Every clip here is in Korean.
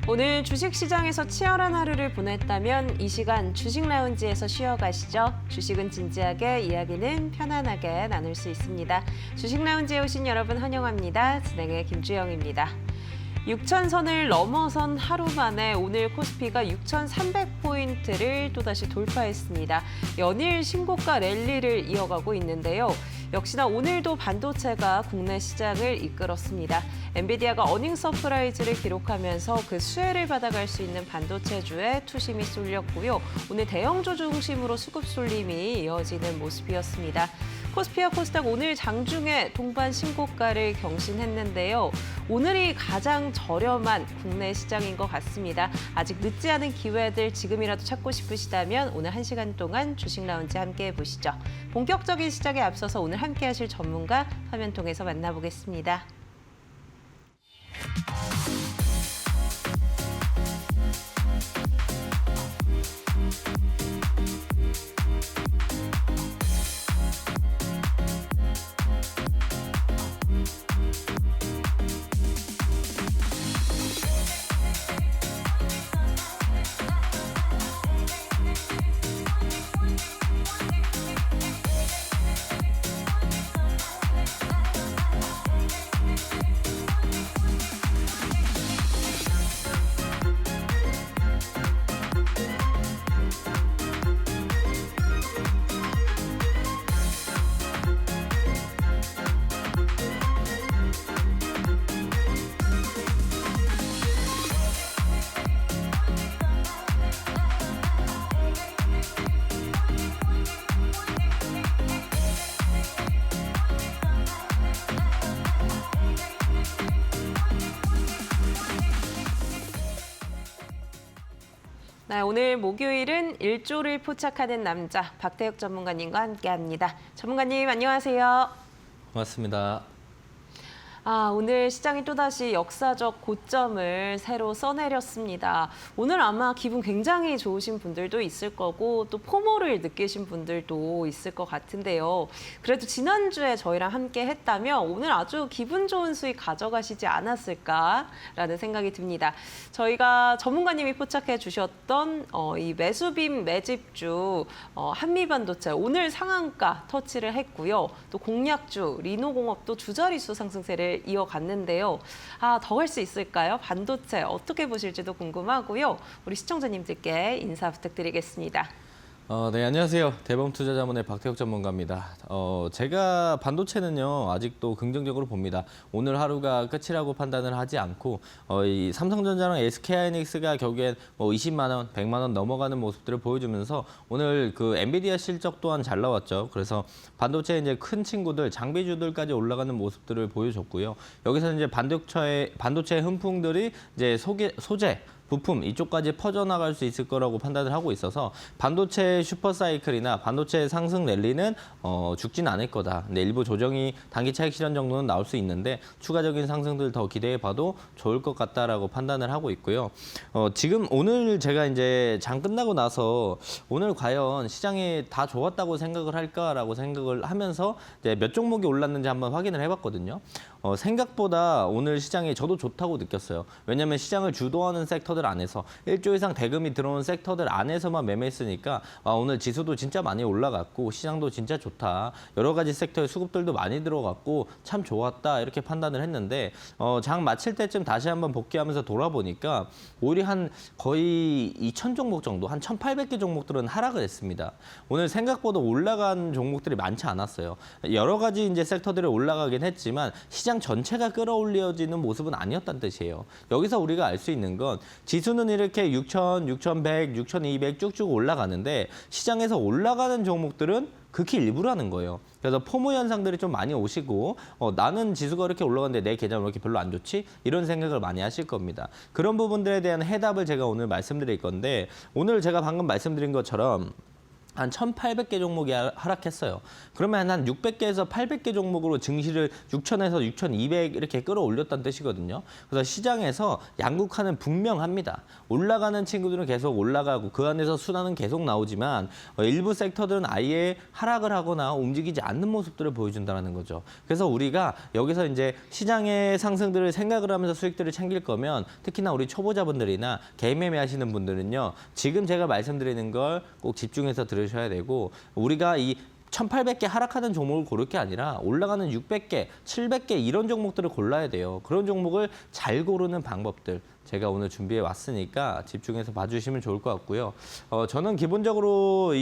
오늘 주식시장에서 치열한 하루를 보냈다면 이 시간 주식 라운지에서 쉬어가시죠. 주식은 진지하게, 이야기는 편안하게 나눌 수 있습니다. 주식 라운지에 오신 여러분 환영합니다. 진행의 김주영입니다. 6,000선을 넘어선 하루 만에 오늘 코스피가 6,300포인트를 또다시 돌파했습니다. 연일 신고가 랠리를 이어가고 있는데요. 역시나 오늘도 반도체가 국내 시장을 이끌었습니다. 엔비디아가 어닝 서프라이즈를 기록하면서 그 수혜를 받아갈 수 있는 반도체주에 투심이 쏠렸고요. 오늘 대형주 중심으로 수급 쏠림이 이어지는 모습이었습니다. 코스피와 코스닥 오늘 장중에 동반 신고가를 경신했는데요. 오늘이 가장 저렴한 국내 시장인 것 같습니다. 아직 늦지 않은 기회들 지금이라도 찾고 싶으시다면 오늘 1시간 동안 주식 라운지 함께 해보시죠. 본격적인 시작에 앞서서 오늘 함께 하실 전문가 화면 통해서 만나보겠습니다. 네, 오늘 목요일은 1조를 포착하는 남자 박태혁 전문가님과 함께합니다. 전문가님 안녕하세요. 고맙습니다. 오늘 시장이 또다시 역사적 고점을 새로 써내렸습니다. 오늘 아마 기분 굉장히 좋으신 분들도 있을 거고 또 포모를 느끼신 분들도 있을 것 같은데요. 그래도 지난주에 저희랑 함께 했다면 오늘 아주 기분 좋은 수익 가져가시지 않았을까라는 생각이 듭니다. 저희가 전문가님이 포착해 주셨던 이 매수빔 매집주 한미반도체 오늘 상한가 터치를 했고요. 또 공약주 리노공업도 두 자릿수 상승세를 이어갔는데요. 더 갈 수 있을까요? 반도체 어떻게 보실지도 궁금하고요. 우리 시청자님들께 인사 부탁드리겠습니다. 네, 안녕하세요. 대범투자자문의 박태혁 전문가입니다. 제가 반도체는요, 아직도 긍정적으로 봅니다. 오늘 하루가 끝이라고 판단을 하지 않고, 이 삼성전자랑 SK하이닉스가 결국엔 20만 원, 100만 원 넘어가는 모습들을 보여주면서 오늘 그 엔비디아 실적 또한 잘 나왔죠. 그래서 반도체 이제 큰 친구들, 장비주들까지 올라가는 모습들을 보여줬고요. 여기서 이제 반도체 훈풍들이 이제 소재, 부품 이쪽까지 퍼져나갈 수 있을 거라고 판단을 하고 있어서 반도체 슈퍼사이클이나 반도체 상승 랠리는 죽진 않을 거다. 근데 일부 조정이 단기 차익 실현 정도는 나올 수 있는데 추가적인 상승들 더 기대해 봐도 좋을 것 같다라고 판단을 하고 있고요. 지금 오늘 제가 이제 장 끝나고 나서 오늘 과연 시장이 다 좋았다고 생각을 할까라고 생각을 하면서 이제 몇 종목이 올랐는지 한번 확인을 해봤거든요. 생각보다 오늘 시장이 저도 좋다고 느꼈어요. 왜냐하면 시장을 주도하는 섹터들 안에서 1조 이상 대금이 들어온 섹터들 안에서만 매매했으니까 오늘 지수도 진짜 많이 올라갔고 시장도 진짜 좋다. 여러 가지 섹터의 수급들도 많이 들어갔고 참 좋았다 이렇게 판단을 했는데 장 마칠 때쯤 다시 한번 복귀하면서 돌아보니까 오히려 한 거의 2,000 종목 정도, 한 1,800개 종목들은 하락을 했습니다. 오늘 생각보다 올라간 종목들이 많지 않았어요. 여러 가지 이제 섹터들이 올라가긴 했지만 시장 전체가 끌어올려지는 모습은 아니었다는 뜻이에요. 여기서 우리가 알 수 있는 건 지수는 이렇게 6,000, 6,100, 6,200 쭉쭉 올라가는데 시장에서 올라가는 종목들은 극히 일부라는 거예요. 그래서 포모 현상들이 좀 많이 오시고 나는 지수가 이렇게 올라가는데 내 계좌는 왜 이렇게 별로 안 좋지? 이런 생각을 많이 하실 겁니다. 그런 부분들에 대한 해답을 제가 오늘 말씀드릴 건데 오늘 제가 방금 말씀드린 것처럼 한 1,800개 종목이 하락했어요. 그러면 한 600개에서 800개 종목으로 증시를 6,000에서 6,200 이렇게 끌어올렸다는 뜻이거든요. 그래서 시장에서 양극화는 분명합니다. 올라가는 친구들은 계속 올라가고 그 안에서 순환은 계속 나오지만 일부 섹터들은 아예 하락을 하거나 움직이지 않는 모습들을 보여준다는 거죠. 그래서 우리가 여기서 이제 시장의 상승들을 생각을 하면서 수익들을 챙길 거면 특히나 우리 초보자분들이나 개인 매매하시는 분들은요. 지금 제가 말씀드리는 걸 꼭 집중해서 들으셔야 되고 우리가 이 1,800개 하락하는 종목을 고를 게 아니라 올라가는 600개, 700개 이런 종목들을 골라야 돼요. 그런 종목을 잘 고르는 방법들 제가 오늘 준비해 왔으니까 집중해서 봐주시면 좋을 것 같고요. 저는 기본적으로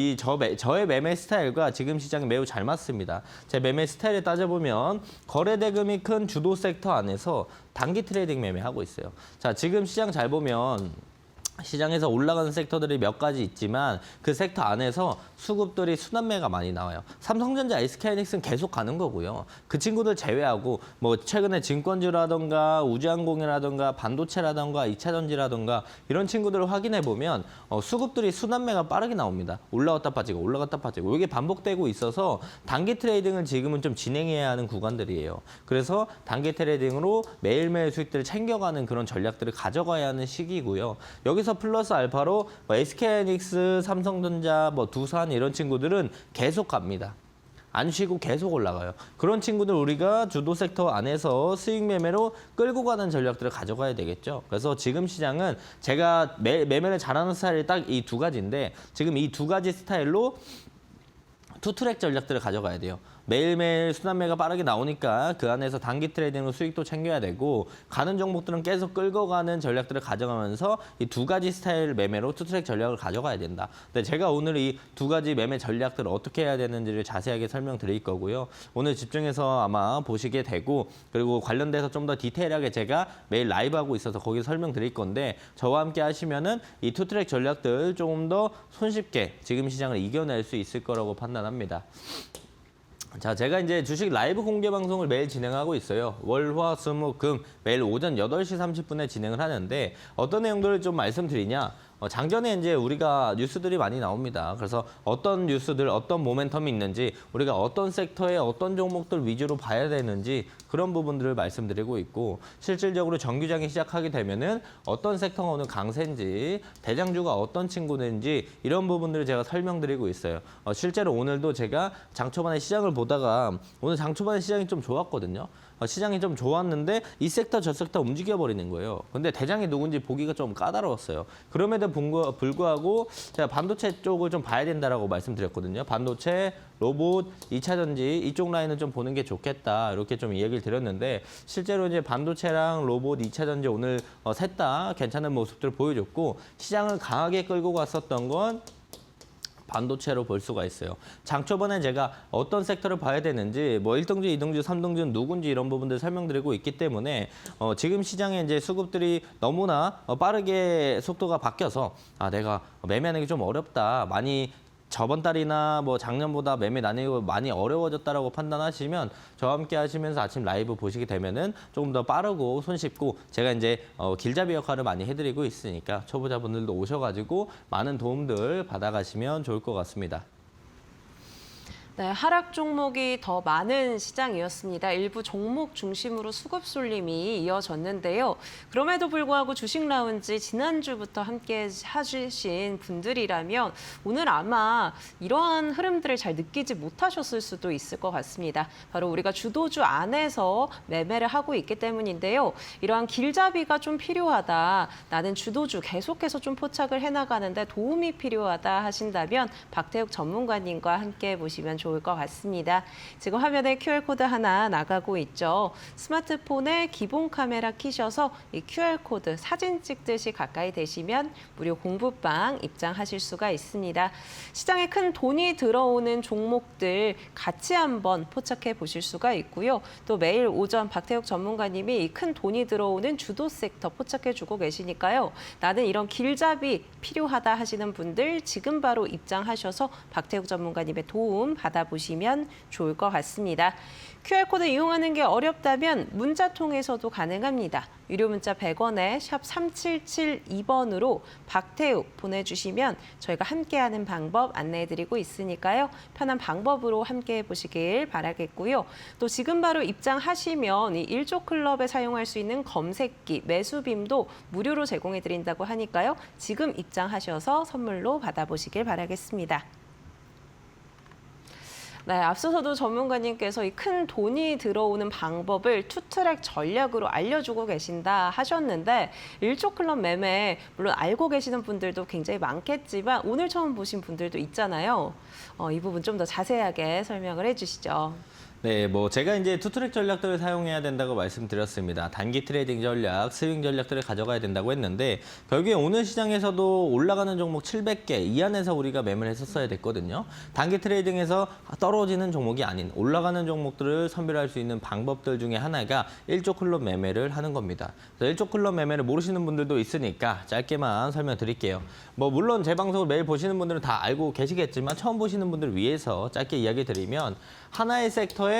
저의 매매 스타일과 지금 시장이 매우 잘 맞습니다. 제 매매 스타일에 따져보면 거래 대금이 큰 주도 sek터 안에서 단기 트레이딩 매매하고 있어요. 자, 지금 시장 잘 보면 시장에서 올라가는 섹터들이 몇 가지 있지만 그 섹터 안에서 수급들이 순환매가 많이 나와요. 삼성전자, SK하이닉스는 계속 가는 거고요. 그 친구들 제외하고 뭐 최근에 증권주라던가 우주항공이라던가 반도체라던가 2차전지라던가 이런 친구들을 확인해 보면 수급들이 순환매가 빠르게 나옵니다. 올라갔다 빠지고 올라갔다 빠지고 이게 반복되고 있어서 단기 트레이딩을 지금은 좀 진행해야 하는 구간들이에요. 그래서 단기 트레이딩으로 매일매일 수익들을 챙겨가는 그런 전략들을 가져가야 하는 시기고요. 여기서 플러스 알파로 SK하이닉스, 삼성전자, 두산 이런 친구들은 계속 갑니다. 안 쉬고 계속 올라가요. 그런 친구들 우리가 주도 섹터 안에서 수익 매매로 끌고 가는 전략들을 가져가야 되겠죠. 그래서 지금 시장은 제가 매매를 잘하는 스타일이 딱 이 두 가지인데 지금 이 두 가지 스타일로 투트랙 전략들을 가져가야 돼요. 매일매일 순환매가 빠르게 나오니까 그 안에서 단기 트레이딩으로 수익도 챙겨야 되고 가는 종목들은 계속 끌고 가는 전략들을 가져가면서 이 두 가지 스타일 매매로 투트랙 전략을 가져가야 된다. 근데 제가 오늘 이 두 가지 매매 전략들을 어떻게 해야 되는지를 자세하게 설명드릴 거고요. 오늘 집중해서 아마 보시게 되고 그리고 관련돼서 좀 더 디테일하게 제가 매일 라이브 하고 있어서 거기서 설명드릴 건데 저와 함께 하시면은 이 투트랙 전략들 조금 더 손쉽게 지금 시장을 이겨낼 수 있을 거라고 판단합니다. 자, 제가 이제 주식 라이브 공개 방송을 매일 진행하고 있어요. 월, 화, 수, 목, 금 매일 오전 8시 30분에 진행을 하는데 어떤 내용들을 좀 말씀드리냐? 장전에 이제 우리가 뉴스들이 많이 나옵니다. 그래서 어떤 뉴스들, 어떤 모멘텀이 있는지, 우리가 어떤 섹터의 어떤 종목들 위주로 봐야 되는지 그런 부분들을 말씀드리고 있고 실질적으로 정규장이 시작하게 되면은 어떤 섹터가 오늘 강세인지, 대장주가 어떤 친구들인지 이런 부분들을 제가 설명드리고 있어요. 실제로 오늘도 제가 장 초반에 시장을 보다가 오늘 장 초반에 시장이 좀 좋았거든요. 시장이 좀 좋았는데 이 섹터 저 섹터 움직여버리는 거예요. 근데 대장이 누군지 보기가 좀 까다로웠어요. 그럼에도 불구하고 제가 반도체 쪽을 좀 봐야 된다라고 말씀드렸거든요. 반도체, 로봇, 2차전지 이쪽 라인은 좀 보는 게 좋겠다 이렇게 좀 이야기를 드렸는데 실제로 이제 반도체랑 로봇, 2차전지 오늘 셋 다 괜찮은 모습들을 보여줬고 시장을 강하게 끌고 갔었던 건 반도체로 볼 수가 있어요. 장 초반에 제가 어떤 섹터를 봐야 되는지, 1등주, 2등주, 3등주는 누군지 이런 부분들 설명드리고 있기 때문에 지금 시장에 이제 수급들이 너무나 빠르게 속도가 바뀌어서 내가 매매하는 게 좀 어렵다. 많이 저번 달이나 작년보다 매매 난이도가 많이 어려워졌다라고 판단하시면 저와 함께 하시면서 아침 라이브 보시게 되면은 조금 더 빠르고 손쉽고 제가 이제 길잡이 역할을 많이 해드리고 있으니까 초보자분들도 오셔가지고 많은 도움들 받아가시면 좋을 것 같습니다. 네, 하락 종목이 더 많은 시장이었습니다. 일부 종목 중심으로 수급 쏠림이 이어졌는데요. 그럼에도 불구하고 주식 라운지 지난주부터 함께 해주신 분들이라면 오늘 아마 이러한 흐름들을 잘 느끼지 못하셨을 수도 있을 것 같습니다. 바로 우리가 주도주 안에서 매매를 하고 있기 때문인데요. 이러한 길잡이가 좀 필요하다. 나는 주도주 계속해서 좀 포착을 해나가는데 도움이 필요하다 하신다면 박태욱 전문가님과 함께 보시면 좋을 것 같습니다. 지금 화면에 QR코드 하나 나가고 있죠. 스마트폰에 기본 카메라 키셔서 이 QR코드 사진 찍듯이 가까이 대시면 무료 공부방 입장하실 수가 있습니다. 시장에 큰 돈이 들어오는 종목들 같이 한번 포착해 보실 수가 있고요. 또 매일 오전 박태욱 전문가님이 이 큰 돈이 들어오는 주도 섹터 포착해 주고 계시니까요. 나는 이런 길잡이 필요하다 하시는 분들 지금 바로 입장하셔서 박태욱 전문가님의 도움 받아 받아보시면 좋을 것 같습니다. QR코드 이용하는 게 어렵다면 문자 통해서도 가능합니다. 유료 문자 100원에 샵 3772번으로 박태욱 보내주시면 저희가 함께하는 방법 안내해드리고 있으니까요. 편한 방법으로 함께해 보시길 바라겠고요. 또 지금 바로 입장하시면 이 1조 클럽에 사용할 수 있는 검색기, 매수빔도 무료로 제공해드린다고 하니까요. 지금 입장하셔서 선물로 받아보시길 바라겠습니다. 네, 앞서서도 전문가님께서 이 큰 돈이 들어오는 방법을 투트랙 전략으로 알려주고 계신다 하셨는데 1조 클럽 매매 물론 알고 계시는 분들도 굉장히 많겠지만 오늘 처음 보신 분들도 있잖아요. 이 부분 좀 더 자세하게 설명을 해주시죠. 네, 제가 이제 투트랙 전략들을 사용해야 된다고 말씀드렸습니다. 단기 트레이딩 전략, 스윙 전략들을 가져가야 된다고 했는데 결국에 오늘 시장에서도 올라가는 종목 700개 이 안에서 우리가 매매를 했었어야 됐거든요. 단기 트레이딩에서 떨어지는 종목이 아닌 올라가는 종목들을 선별할 수 있는 방법들 중에 하나가 1조 클럽 매매를 하는 겁니다. 그래서 1조 클럽 매매를 모르시는 분들도 있으니까 짧게만 설명드릴게요. 물론 제 방송을 매일 보시는 분들은 다 알고 계시겠지만 처음 보시는 분들을 위해서 짧게 이야기 드리면 하나의 섹터에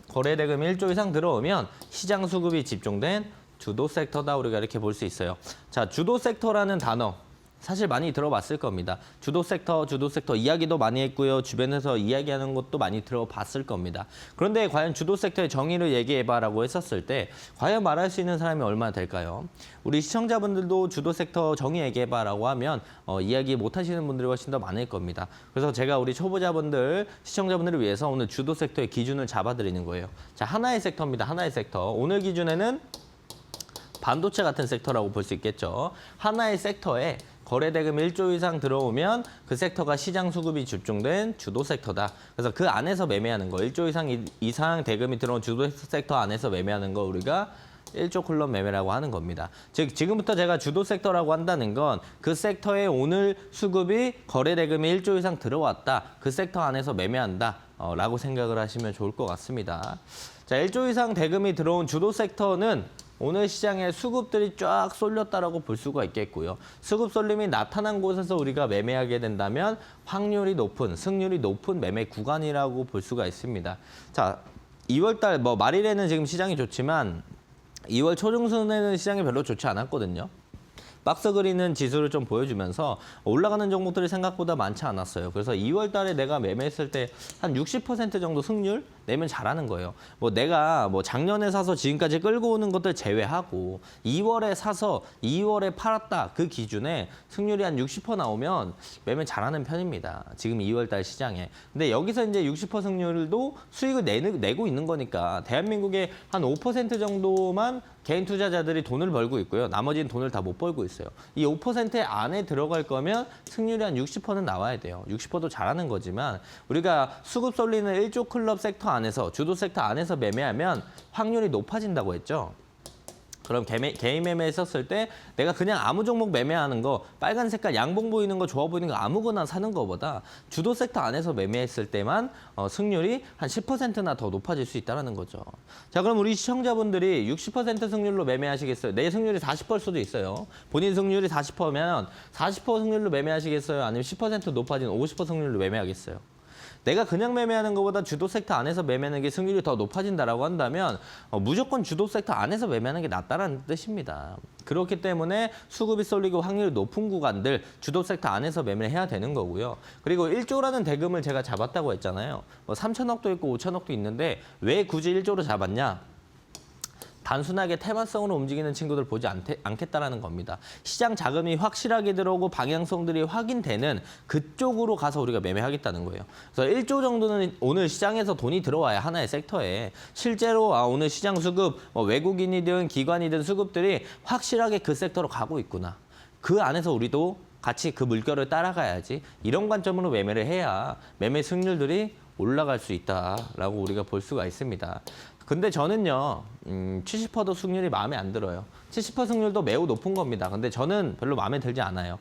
거래 대금 1조 이상 들어오면 시장 수급이 집중된 주도 섹터다 우리가 이렇게 볼 수 있어요. 자, 주도 섹터라는 단어 사실 많이 들어봤을 겁니다. 주도 섹터 이야기도 많이 했고요. 주변에서 이야기하는 것도 많이 들어봤을 겁니다. 그런데 과연 주도 섹터의 정의를 얘기해봐라고 했었을 때 과연 말할 수 있는 사람이 얼마나 될까요? 우리 시청자분들도 주도 섹터 정의 얘기해봐라고 하면 이야기 못하시는 분들이 훨씬 더 많을 겁니다. 그래서 제가 우리 초보자분들, 시청자분들을 위해서 오늘 주도 섹터의 기준을 잡아드리는 거예요. 자, 하나의 섹터입니다. 하나의 섹터. 오늘 기준에는 반도체 같은 섹터라고 볼 수 있겠죠. 하나의 섹터에 거래 대금 1조 이상 들어오면 그 섹터가 시장 수급이 집중된 주도 섹터다. 그래서 그 안에서 매매하는 거, 1조 이상 대금이 들어온 주도 섹터 안에서 매매하는 거 우리가 1조 클럽 매매라고 하는 겁니다. 즉 지금부터 제가 주도 섹터라고 한다는 건 그 섹터에 오늘 수급이 거래 대금이 1조 이상 들어왔다. 그 섹터 안에서 매매한다. 라고 생각을 하시면 좋을 것 같습니다. 자, 1조 이상 대금이 들어온 주도 섹터는 오늘 시장에 수급들이 쫙 쏠렸다라고 볼 수가 있겠고요. 수급 쏠림이 나타난 곳에서 우리가 매매하게 된다면 확률이 높은, 승률이 높은 매매 구간이라고 볼 수가 있습니다. 자, 2월달 말일에는 지금 시장이 좋지만 2월 초중순에는 시장이 별로 좋지 않았거든요. 박스 그리는 지수를 좀 보여주면서 올라가는 종목들이 생각보다 많지 않았어요. 그래서 2월 달에 내가 매매했을 때 한 60% 정도 승률 내면 잘하는 거예요. 내가 작년에 사서 지금까지 끌고 오는 것들 제외하고 2월에 사서 2월에 팔았다 그 기준에 승률이 한 60% 나오면 매매 잘하는 편입니다. 지금 2월 달 시장에. 근데 여기서 이제 60% 승률도 수익을 내고 있는 거니까 대한민국의 한 5% 정도만 개인 투자자들이 돈을 벌고 있고요. 나머지는 돈을 다 못 벌고 있어요. 이 5% 안에 들어갈 거면 승률이 한 60%는 나와야 돼요. 60%도 잘하는 거지만 우리가 수급 쏠리는 1조 클럽 섹터 안에서 주도 섹터 안에서 매매하면 확률이 높아진다고 했죠. 그럼 개인 매매 했었을 때 내가 그냥 아무 종목 매매하는 거 빨간 색깔 양봉 보이는 거 좋아 보이는 거 아무거나 사는 거보다 주도 섹터 안에서 매매했을 때만 승률이 한 10%나 더 높아질 수 있다는 거죠. 자, 그럼 우리 시청자분들이 60% 승률로 매매하시겠어요? 내 승률이 40%일 수도 있어요. 본인 승률이 40%면 40% 승률로 매매하시겠어요? 아니면 10% 높아진 50% 승률로 매매하겠어요? 내가 그냥 매매하는 것보다 주도 섹터 안에서 매매하는 게 승률이 더 높아진다라고 한다면 무조건 주도 섹터 안에서 매매하는 게 낫다는 뜻입니다. 그렇기 때문에 수급이 쏠리고 확률이 높은 구간들 주도 섹터 안에서 매매해야 되는 거고요. 그리고 1조라는 대금을 제가 잡았다고 했잖아요. 3천억도 있고 5천억도 있는데 왜 굳이 1조로 잡았냐? 단순하게 테마성으로 움직이는 친구들 보지 않겠다라는 겁니다. 시장 자금이 확실하게 들어오고 방향성들이 확인되는 그쪽으로 가서 우리가 매매하겠다는 거예요. 그래서 1조 정도는 오늘 시장에서 돈이 들어와야 하나의 섹터에 실제로 오늘 시장 수급 외국인이든 기관이든 수급들이 확실하게 그 섹터로 가고 있구나. 그 안에서 우리도 같이 그 물결을 따라가야지. 이런 관점으로 매매를 해야 매매 승률들이 올라갈 수 있다라고 우리가 볼 수가 있습니다. 근데 저는요, 70%도 승률이 마음에 안 들어요. 70% 승률도 매우 높은 겁니다. 근데 저는 별로 마음에 들지 않아요.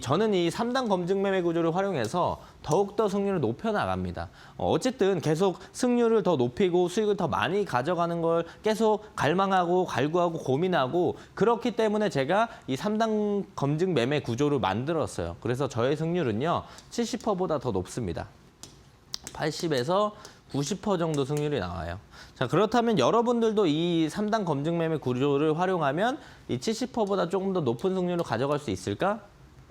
저는 이 3단 검증 매매 구조를 활용해서 더욱더 승률을 높여나갑니다. 어쨌든 계속 승률을 더 높이고 수익을 더 많이 가져가는 걸 계속 갈망하고 갈구하고 고민하고 그렇기 때문에 제가 이 3단 검증 매매 구조를 만들었어요. 그래서 저의 승률은요, 70%보다 더 높습니다. 80에서 90% 정도 승률이 나와요. 자, 그렇다면 여러분들도 이 3단 검증 매매 구조를 활용하면 이 70%보다 조금 더 높은 승률을 가져갈 수 있을까?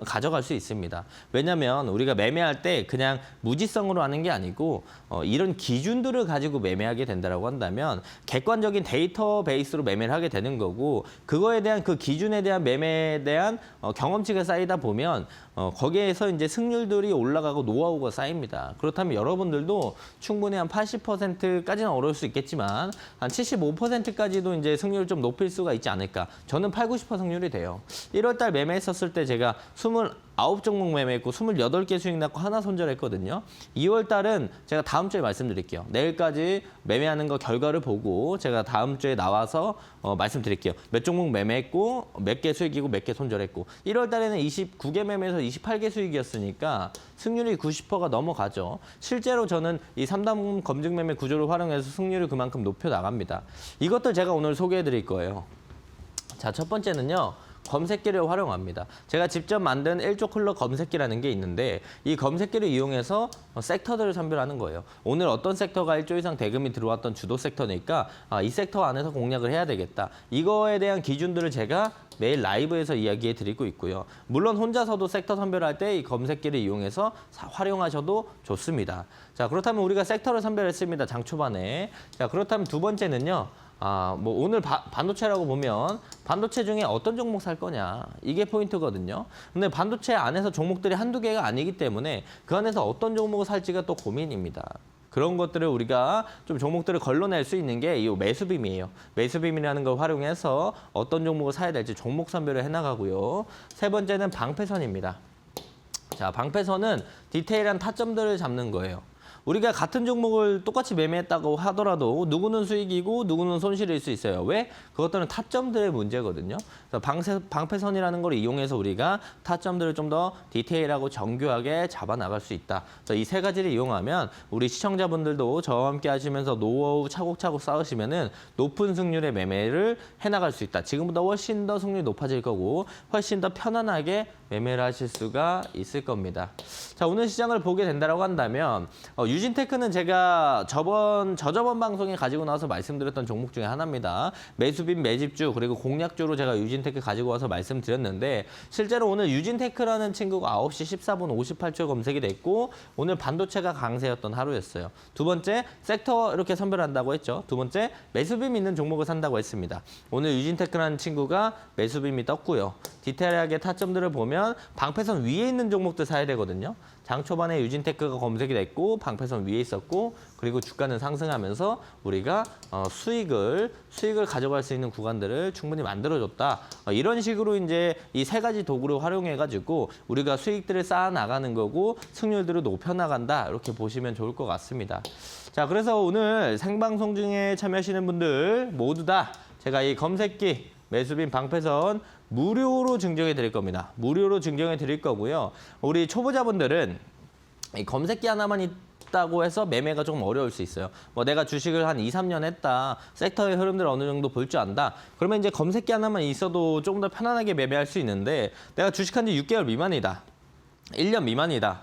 가져갈 수 있습니다. 왜냐하면 우리가 매매할 때 그냥 무지성으로 하는 게 아니고 이런 기준들을 가지고 매매하게 된다라고 한다면 객관적인 데이터 베이스로 매매를 하게 되는 거고 그거에 대한 그 기준에 대한 매매에 대한 경험치가 쌓이다 보면 거기에서 이제 승률들이 올라가고 노하우가 쌓입니다. 그렇다면 여러분들도 충분히 한 80%까지는 어려울 수 있겠지만 한 75%까지도 이제 승률을 좀 높일 수가 있지 않을까. 저는 8, 90% 승률이 돼요. 1월 달 매매했었을 때 제가 29종목 매매했고 28개 수익 났고 하나 손절했거든요. 2월 달은 제가 다음 주에 말씀드릴게요. 내일까지 매매하는 거 결과를 보고 제가 다음 주에 나와서 말씀드릴게요. 몇 종목 매매했고 몇 개 수익이고 몇 개 손절했고 1월 달에는 29개 매매해서 28개 수익이었으니까 승률이 90%가 넘어가죠. 실제로 저는 이 3단 검증 매매 구조를 활용해서 승률을 그만큼 높여 나갑니다. 이것들 제가 오늘 소개해 드릴 거예요. 자, 첫 번째는요. 검색기를 활용합니다. 제가 직접 만든 1조 클럽 검색기라는 게 있는데 이 검색기를 이용해서 섹터들을 선별하는 거예요. 오늘 어떤 섹터가 1조 이상 대금이 들어왔던 주도 섹터니까 이 섹터 안에서 공략을 해야 되겠다. 이거에 대한 기준들을 제가 매일 라이브에서 이야기해 드리고 있고요. 물론 혼자서도 섹터 선별할 때 이 검색기를 이용해서 활용하셔도 좋습니다. 자, 그렇다면 우리가 섹터를 선별했습니다. 장 초반에. 자, 그렇다면 두 번째는요. 뭐 오늘 반도체라고 보면 반도체 중에 어떤 종목 살 거냐 이게 포인트거든요. 근데 반도체 안에서 종목들이 한두 개가 아니기 때문에 그 안에서 어떤 종목을 살지가 또 고민입니다. 그런 것들을 우리가 좀 종목들을 걸러낼 수 있는 게 이 매수빔이에요. 매수빔이라는 걸 활용해서 어떤 종목을 사야 될지 종목 선별을 해나가고요. 세 번째는 방패선입니다. 자, 방패선은 디테일한 타점들을 잡는 거예요. 우리가 같은 종목을 똑같이 매매했다고 하더라도 누구는 수익이고 누구는 손실일 수 있어요. 왜? 그것들은 타점들의 문제거든요. 그래서 방패선이라는 걸 이용해서 우리가 타점들을 좀 더 디테일하고 정교하게 잡아나갈 수 있다. 이 세 가지를 이용하면 우리 시청자분들도 저와 함께 하시면서 노하우 차곡차곡 쌓으시면은 높은 승률의 매매를 해나갈 수 있다. 지금보다 훨씬 더 승률이 높아질 거고 훨씬 더 편안하게 매매를 하실 수가 있을 겁니다. 자, 오늘 시장을 보게 된다고 한다면 유진테크는 제가 저저번 방송에 가지고 나와서 말씀드렸던 종목 중에 하나입니다. 매수빈 매집주 그리고 공략주로 제가 유진테크 가지고 와서 말씀드렸는데 실제로 오늘 유진테크라는 친구가 9시 14분 58초 검색이 됐고 오늘 반도체가 강세였던 하루였어요. 두 번째 섹터 이렇게 선별한다고 했죠. 두 번째 매수빔 있는 종목을 산다고 했습니다. 오늘 유진테크라는 친구가 매수빔이 떴고요. 디테일하게 타점들을 보면 방패선 위에 있는 종목들 사야 되거든요. 장 초반에 유진테크가 검색이 됐고 방패선 위에 있었고 그리고 주가는 상승하면서 우리가 수익을 가져갈 수 있는 구간들을 충분히 만들어줬다. 이런 식으로 이제 이 세 가지 도구를 활용해가지고 우리가 수익들을 쌓아 나가는 거고 승률들을 높여 나간다. 이렇게 보시면 좋을 것 같습니다. 자, 그래서 오늘 생방송 중에 참여하시는 분들 모두 다 제가 이 검색기 매수빈 방패선 무료로 증정해 드릴 겁니다. 무료로 증정해 드릴 거고요. 우리 초보자분들은 이 검색기 하나만 있다고 해서 매매가 조금 어려울 수 있어요. 뭐 내가 주식을 한 2, 3년 했다. 섹터의 흐름들 어느 정도 볼 줄 안다. 그러면 이제 검색기 하나만 있어도 조금 더 편안하게 매매할 수 있는데 내가 주식한 지 6개월 미만이다. 1년 미만이다.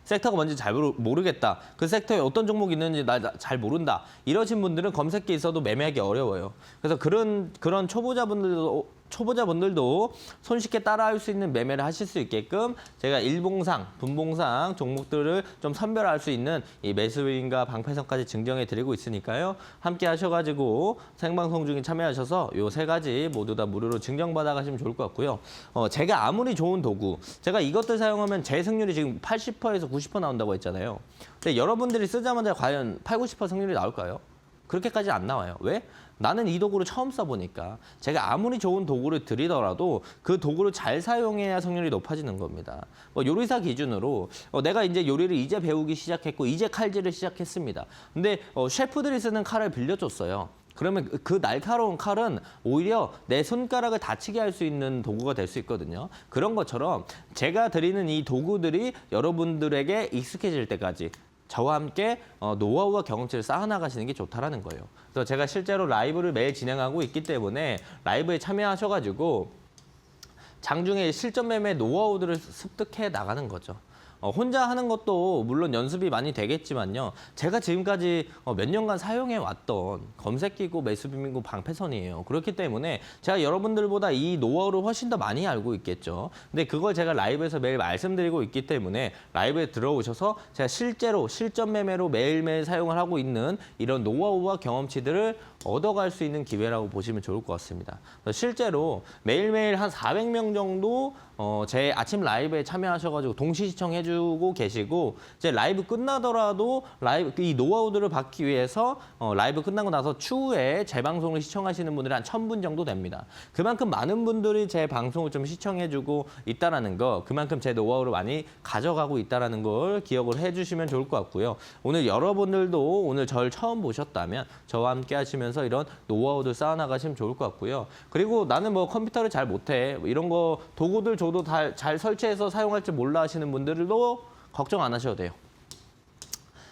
sek터가 뭔지 잘 모르겠다. 그 섹터에 어떤 종목이 있는지 나 잘 모른다. 이러신 분들은 검색기 있어도 매매하기 어려워요. 그래서 그런 초보자분들도 손쉽게 따라할 수 있는 매매를 하실 수 있게끔 제가 일봉상, 분봉상 종목들을 좀 선별할 수 있는 이 매수인과 방패선까지 증정해 드리고 있으니까요. 함께 하셔가지고 생방송 중에 참여하셔서 요 세 가지 모두 다 무료로 증정받아 가시면 좋을 것 같고요. 제가 아무리 좋은 도구, 제가 이것들 사용하면 제 승률이 지금 80%에서 90% 나온다고 했잖아요. 근데 여러분들이 쓰자마자 과연 8, 90% 승률이 나올까요? 그렇게까지 안 나와요. 왜? 나는 이 도구를 처음 써보니까 제가 아무리 좋은 도구를 드리더라도 그 도구를 잘 사용해야 성률이 높아지는 겁니다. 요리사 기준으로 내가 이제 요리를 이제 배우기 시작했고 이제 칼질을 시작했습니다. 근데 셰프들이 쓰는 칼을 빌려줬어요. 그러면 그 날카로운 칼은 오히려 내 손가락을 다치게 할 수 있는 도구가 될 수 있거든요. 그런 것처럼 제가 드리는 이 도구들이 여러분들에게 익숙해질 때까지 저와 함께 노하우와 경험치를 쌓아나가시는 게 좋다라는 거예요. 그래서 제가 실제로 라이브를 매일 진행하고 있기 때문에 라이브에 참여하셔가지고 장중에 실전 매매 노하우들을 습득해 나가는 거죠. 혼자 하는 것도 물론 연습이 많이 되겠지만요. 제가 지금까지 몇 년간 사용해 왔던 검색기구, 매수빔이고 방패선이에요. 그렇기 때문에 제가 여러분들보다 이 노하우를 훨씬 더 많이 알고 있겠죠. 근데 그걸 제가 라이브에서 매일 말씀드리고 있기 때문에 라이브에 들어오셔서 제가 실제로 실전 매매로 매일매일 사용을 하고 있는 이런 노하우와 경험치들을 얻어갈 수 있는 기회라고 보시면 좋을 것 같습니다. 실제로 매일매일 한 400명 정도 제 아침 라이브에 참여하셔가지고 동시 시청해주고 계시고 이제 라이브 끝나더라도 라이브 이 노하우들을 받기 위해서 라이브 끝나고 나서 추후에 제 방송을 시청하시는 분들이 한 1000분 정도 됩니다. 그만큼 많은 분들이 제 방송을 좀 시청해주고 있다라는 거, 그만큼 제 노하우를 많이 가져가고 있다라는 걸 기억을 해주시면 좋을 것 같고요. 오늘 여러분들도 오늘 저를 처음 보셨다면 저와 함께 하시면서 이런 노하우들 쌓아나가시면 좋을 것 같고요. 그리고 나는 뭐 컴퓨터를 잘 못해, 뭐 이런 거 도구들 저도 잘 설치해서 사용할 줄 몰라 하시는 분들도 걱정 안 하셔도 돼요.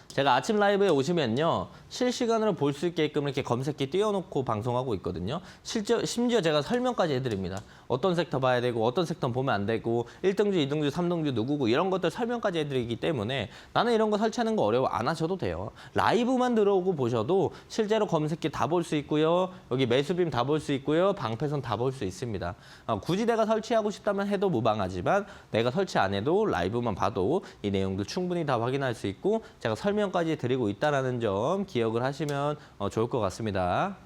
제가 아침 라이브에 오시면요. 실시간으로 볼 수 있게끔 이렇게 검색기 띄워놓고 방송하고 있거든요. 심지어 제가 설명까지 해드립니다. 어떤 섹터 봐야 되고 어떤 섹터 보면 안 되고 1등주, 2등주, 3등주 누구고 이런 것들 설명까지 해드리기 때문에 나는 이런 거 설치하는 거 어려워 안 하셔도 돼요. 라이브만 들어오고 보셔도 실제로 검색기 다 볼 수 있고요. 여기 매수빔 다 볼 수 있고요. 방패선 다 볼 수 있습니다. 굳이 내가 설치하고 싶다면 해도 무방하지만 내가 설치 안 해도 라이브만 봐도 이 내용들 충분히 다 확인할 수 있고 제가 설명까지 드리고 있다는 점 기억을 하시면 좋을 것 같습니다.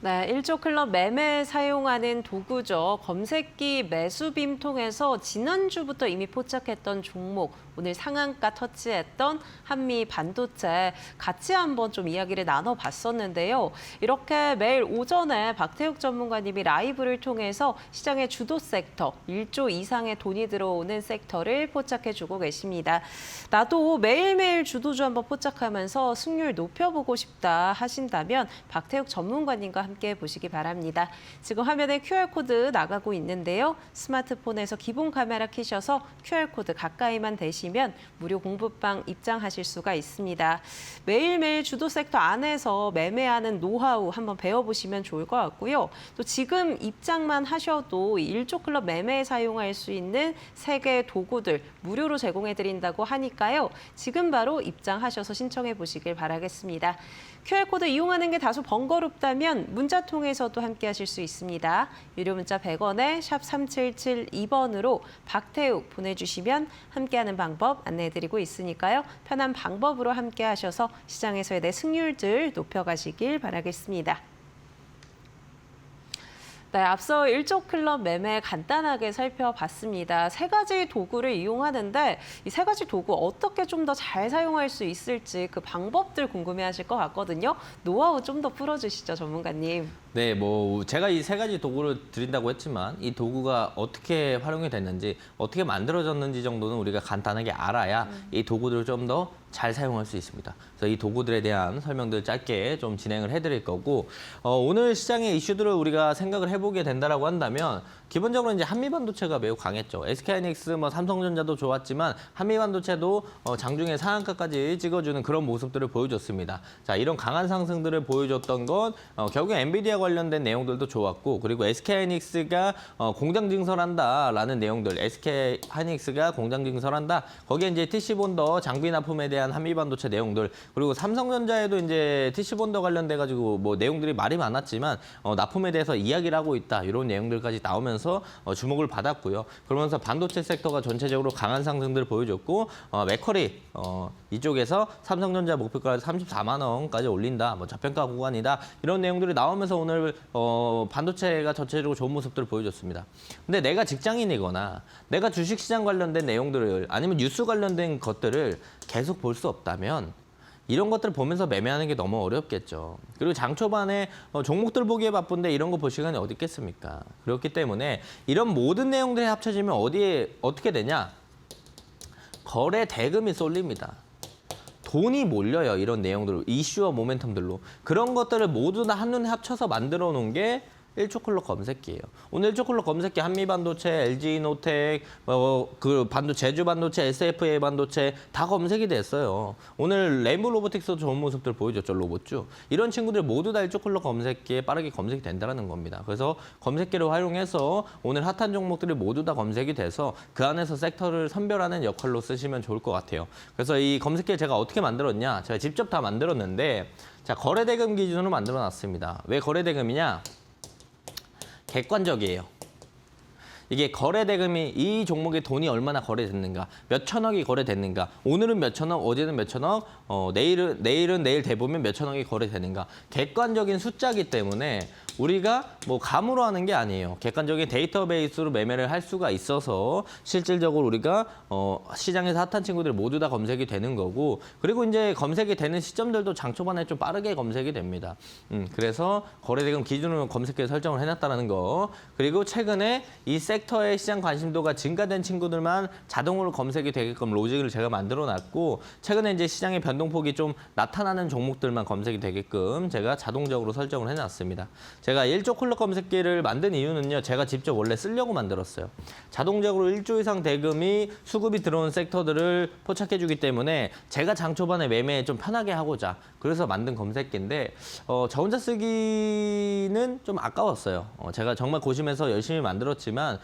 네, 1조 클럽 매매 사용하는 도구죠. 검색기 매수빔 통해서 지난주부터 이미 포착했던 종목, 오늘 상한가 터치했던 한미 반도체 같이 한번 좀 이야기를 나눠봤었는데요. 이렇게 매일 오전에 박태욱 전문가님이 라이브를 통해서 시장의 주도 섹터, 1조 이상의 돈이 들어오는 섹터를 포착해주고 계십니다. 나도 매일매일 주도주 한번 포착하면서 승률 높여보고 싶다 하신다면 박태욱 전문가님과 함께 보시기 바랍니다. 지금 화면에 QR코드 나가고 있는데요. 스마트폰에서 기본 카메라 켜셔서 QR코드 가까이만 대시면 무료 공부방 입장하실 수가 있습니다. 매일매일 주도 섹터 안에서 매매하는 노하우 한번 배워보시면 좋을 것 같고요. 또 지금 입장만 하셔도 1조 클럽 매매에 사용할 수 있는 3개의 도구들 무료로 제공해드린다고 하니까요. 지금 바로 입장하셔서 신청해 보시길 바라겠습니다. QR코드 이용하는 게 다소 번거롭다면 문자 통해서도 함께 하실 수 있습니다. 유료 문자 100원에 샵 3772번으로 박태욱 보내주시면 함께하는 방법 안내해드리고 있으니까요. 편한 방법으로 함께 하셔서 시장에서의 내 승률들 높여가시길 바라겠습니다. 네, 앞서 1조 클럽 매매 간단하게 살펴봤습니다. 3가지 도구를 이용하는데 이 3가지 도구 어떻게 좀 더 잘 사용할 수 있을지 그 방법들 궁금해하실 것 같거든요. 노하우 좀 더 풀어주시죠, 전문가님. 네, 뭐 제가 이 3가지 도구를 드린다고 했지만 이 도구가 어떻게 활용이 됐는지 어떻게 만들어졌는지 정도는 우리가 간단하게 알아야 이 도구들을 좀 더 잘 사용할 수 있습니다. 그래서 이 도구들에 대한 설명들 짧게 좀 진행을 해드릴 거고 오늘 시장의 이슈들을 우리가 생각을 해보게 된다라고 한다면 기본적으로 이제 한미반도체가 매우 강했죠. SK하이닉스, 뭐 삼성전자도 좋았지만 한미반도체도 장중에 상한가까지 찍어주는 그런 모습들을 보여줬습니다. 자, 이런 강한 상승들을 보여줬던 건 결국 엔비디아 관련된 내용들도 좋았고 그리고 SK하이닉스가 공장 증설한다라는 내용들, SK하이닉스가 공장 증설한다. 거기에 이제 TC본더 장비 납품에 대한 한미반도체 내용들 그리고 삼성전자에도 이제 TC본더 관련돼 가지고 뭐 내용들이 말이 많았지만 납품에 대해서 이야기를 하고 있다. 이런 내용들까지 나오면서 주목을 받았고요. 그러면서 반도체 섹터가 전체적으로 강한 상승들을 보여줬고 맥커리 이쪽에서 삼성전자 목표가 34만 원까지 올린다. 뭐 저평가 구간이다. 이런 내용들이 나오면서 오늘 반도체가 전체적으로 좋은 모습들을 보여줬습니다. 근데 내가 직장인이거나 내가 주식시장 관련된 내용들을 아니면 뉴스 관련된 것들을 계속 볼 수 없다면 이런 것들을 보면서 매매하는 게 너무 어렵겠죠. 그리고 장 초반에 종목들 보기에 바쁜데 이런 거 볼 시간이 어디 있겠습니까? 그렇기 때문에 이런 모든 내용들이 합쳐지면 어떻게 되냐? 거래 대금이 쏠립니다. 돈이 몰려요. 이런 내용들, 이슈와 모멘텀들로. 그런 것들을 모두 다 한눈에 합쳐서 만들어 놓은 게 1초 클럭 검색기예요. 오늘 1초 클럭 검색기 한미반도체, LG이노텍, 그 제주 반도체, SFA 반도체 다 검색이 됐어요. 오늘 램브 로보틱스도 좋은 모습들 보여줬죠, 로봇주. 이런 친구들 모두 다 1초 클럭 검색기에 빠르게 검색이 된다는 겁니다. 그래서 검색기를 활용해서 오늘 핫한 종목들이 모두 다 검색이 돼서 그 안에서 섹터를 선별하는 역할로 쓰시면 좋을 것 같아요. 그래서 이 검색기를 제가 어떻게 만들었냐? 제가 직접 다 만들었는데 자, 거래대금 기준으로 만들어 놨습니다. 왜 거래대금이냐? 객관적이에요. 이게 거래대금이 이 종목에 돈이 얼마나 거래됐는가, 몇 천억이 거래됐는가, 오늘은 몇 천억, 어제는 몇 천억, 내일은 내일 돼보면 몇 천억이 거래되는가. 객관적인 숫자이기 때문에 우리가 뭐 감으로 하는 게 아니에요. 객관적인 데이터베이스로 매매를 할 수가 있어서 실질적으로 우리가 시장에서 핫한 친구들 모두 다 검색이 되는 거고, 그리고 이제 검색이 되는 시점들도 장 초반에 좀 빠르게 검색이 됩니다. 그래서 거래대금 기준으로 검색기를 설정을 해놨다는 거. 그리고 최근에 이 섹터의 시장 관심도가 증가된 친구들만 자동으로 검색이 되게끔 로직을 제가 만들어놨고, 최근에 이제 시장의 변동폭이 좀 나타나는 종목들만 검색이 되게끔 제가 자동적으로 설정을 해놨습니다. 제가 1조 클럭 검색기를 만든 이유는요, 제가 직접 원래 쓰려고 만들었어요. 자동적으로 1조 이상 대금이 수급이 들어온 섹터들을 포착해주기 때문에 제가 장 초반에 매매 좀 편하게 하고자 그래서 만든 검색기인데 저 혼자 쓰기는 좀 아까웠어요. 제가 정말 고심해서 열심히 만들었지만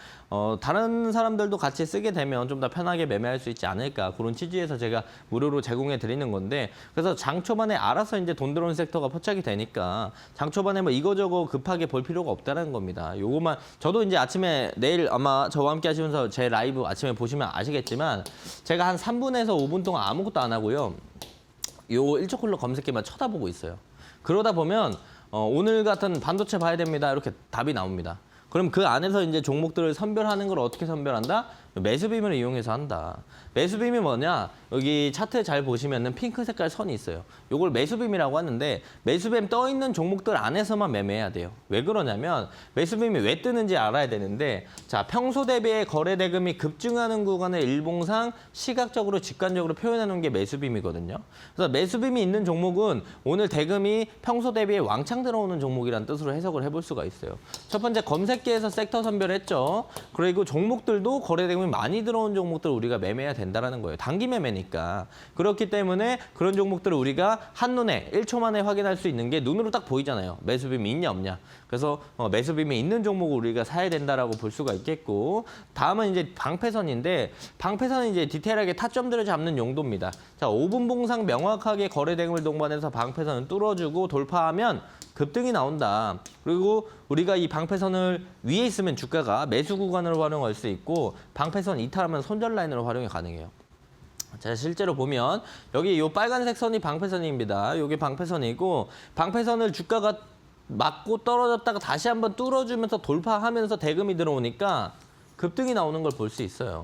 다른 사람들도 같이 쓰게 되면 좀 더 편하게 매매할 수 있지 않을까, 그런 취지에서 제가 무료로 제공해 드리는 건데, 그래서 장 초반에 알아서 이제 돈 들어오는 섹터가 포착이 되니까 장 초반에 뭐 이거저거 급하게 볼 필요가 없다는 겁니다. 요거만 저도 이제 아침에 내일 아마 저와 함께 하시면서 제 라이브 아침에 보시면 아시겠지만 제가 한 3분에서 5분 동안 아무것도 안 하고요, 요 1초 클럭 검색기만 쳐다보고 있어요. 그러다 보면 오늘 같은 반도체 봐야 됩니다, 이렇게 답이 나옵니다. 그럼 그 안에서 이제 종목들을 선별하는 걸 어떻게 선별한다? 매수빔을 이용해서 한다. 매수빔이 뭐냐? 여기 차트 잘 보시면은 핑크 색깔 선이 있어요. 이걸 매수빔이라고 하는데, 매수빔 떠 있는 종목들 안에서만 매매해야 돼요. 왜 그러냐면 매수빔이 왜 뜨는지 알아야 되는데, 자, 평소 대비의 거래 대금이 급증하는 구간을 일봉상 시각적으로 직관적으로 표현해 놓은 게 매수빔이거든요. 그래서 매수빔이 있는 종목은 오늘 대금이 평소 대비에 왕창 들어오는 종목이라는 뜻으로 해석을 해볼 수가 있어요. 첫 번째, 검색기에서 섹터 선별했죠. 그리고 종목들도 거래 대금이 많이 들어온 종목들을 우리가 매매해야 된다는 거예요. 단기 매매니까. 그렇기 때문에 그런 종목들을 우리가 한눈에 1초 만에 확인할 수 있는 게 눈으로 딱 보이잖아요. 매수빔이 있냐 없냐. 그래서 매수빔이 있는 종목을 우리가 사야 된다라고 볼 수가 있겠고, 다음은 이제 방패선인데, 방패선은 이제 디테일하게 타점들을 잡는 용도입니다. 자, 5분 봉상 명확하게 거래 대금을 동반해서 방패선을 뚫어주고 돌파하면 급등이 나온다. 그리고 우리가 이 방패선을 위에 있으면 주가가 매수 구간으로 활용할 수 있고, 방패선 이탈하면 손절 라인으로 활용이 가능해요. 자, 실제로 보면 여기 이 빨간색 선이 방패선입니다. 이게 방패선이고, 방패선을 주가가 맞고 떨어졌다가 다시 한번 뚫어주면서 돌파하면서 대금이 들어오니까 급등이 나오는 걸 볼 수 있어요.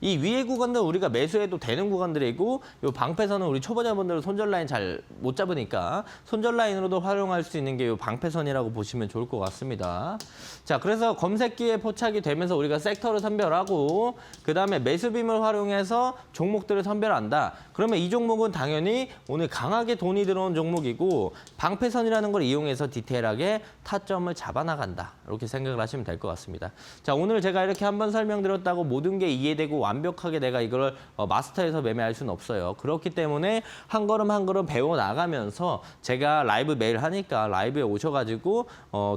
이 위에 구간들은 우리가 매수해도 되는 구간들이고, 이 방패선은 우리 초보자분들은 손절 라인 잘 못 잡으니까 손절 라인으로도 활용할 수 있는 게 이 방패선이라고 보시면 좋을 것 같습니다. 자, 그래서 검색기에 포착이 되면서 우리가 섹터를 선별하고, 그 다음에 매수빔을 활용해서 종목들을 선별한다. 그러면 이 종목은 당연히 오늘 강하게 돈이 들어온 종목이고, 방패선이라는 걸 이용해서 디테일하게 타점을 잡아나간다. 이렇게 생각을 하시면 될 것 같습니다. 자, 오늘 제가 이렇게 한번 설명드렸다고 모든 게 이해되고 완벽하게 내가 이걸 마스터해서 매매할 수는 없어요. 그렇기 때문에 한 걸음 한 걸음 배워나가면서 제가 라이브 매일 하니까 라이브에 오셔가지고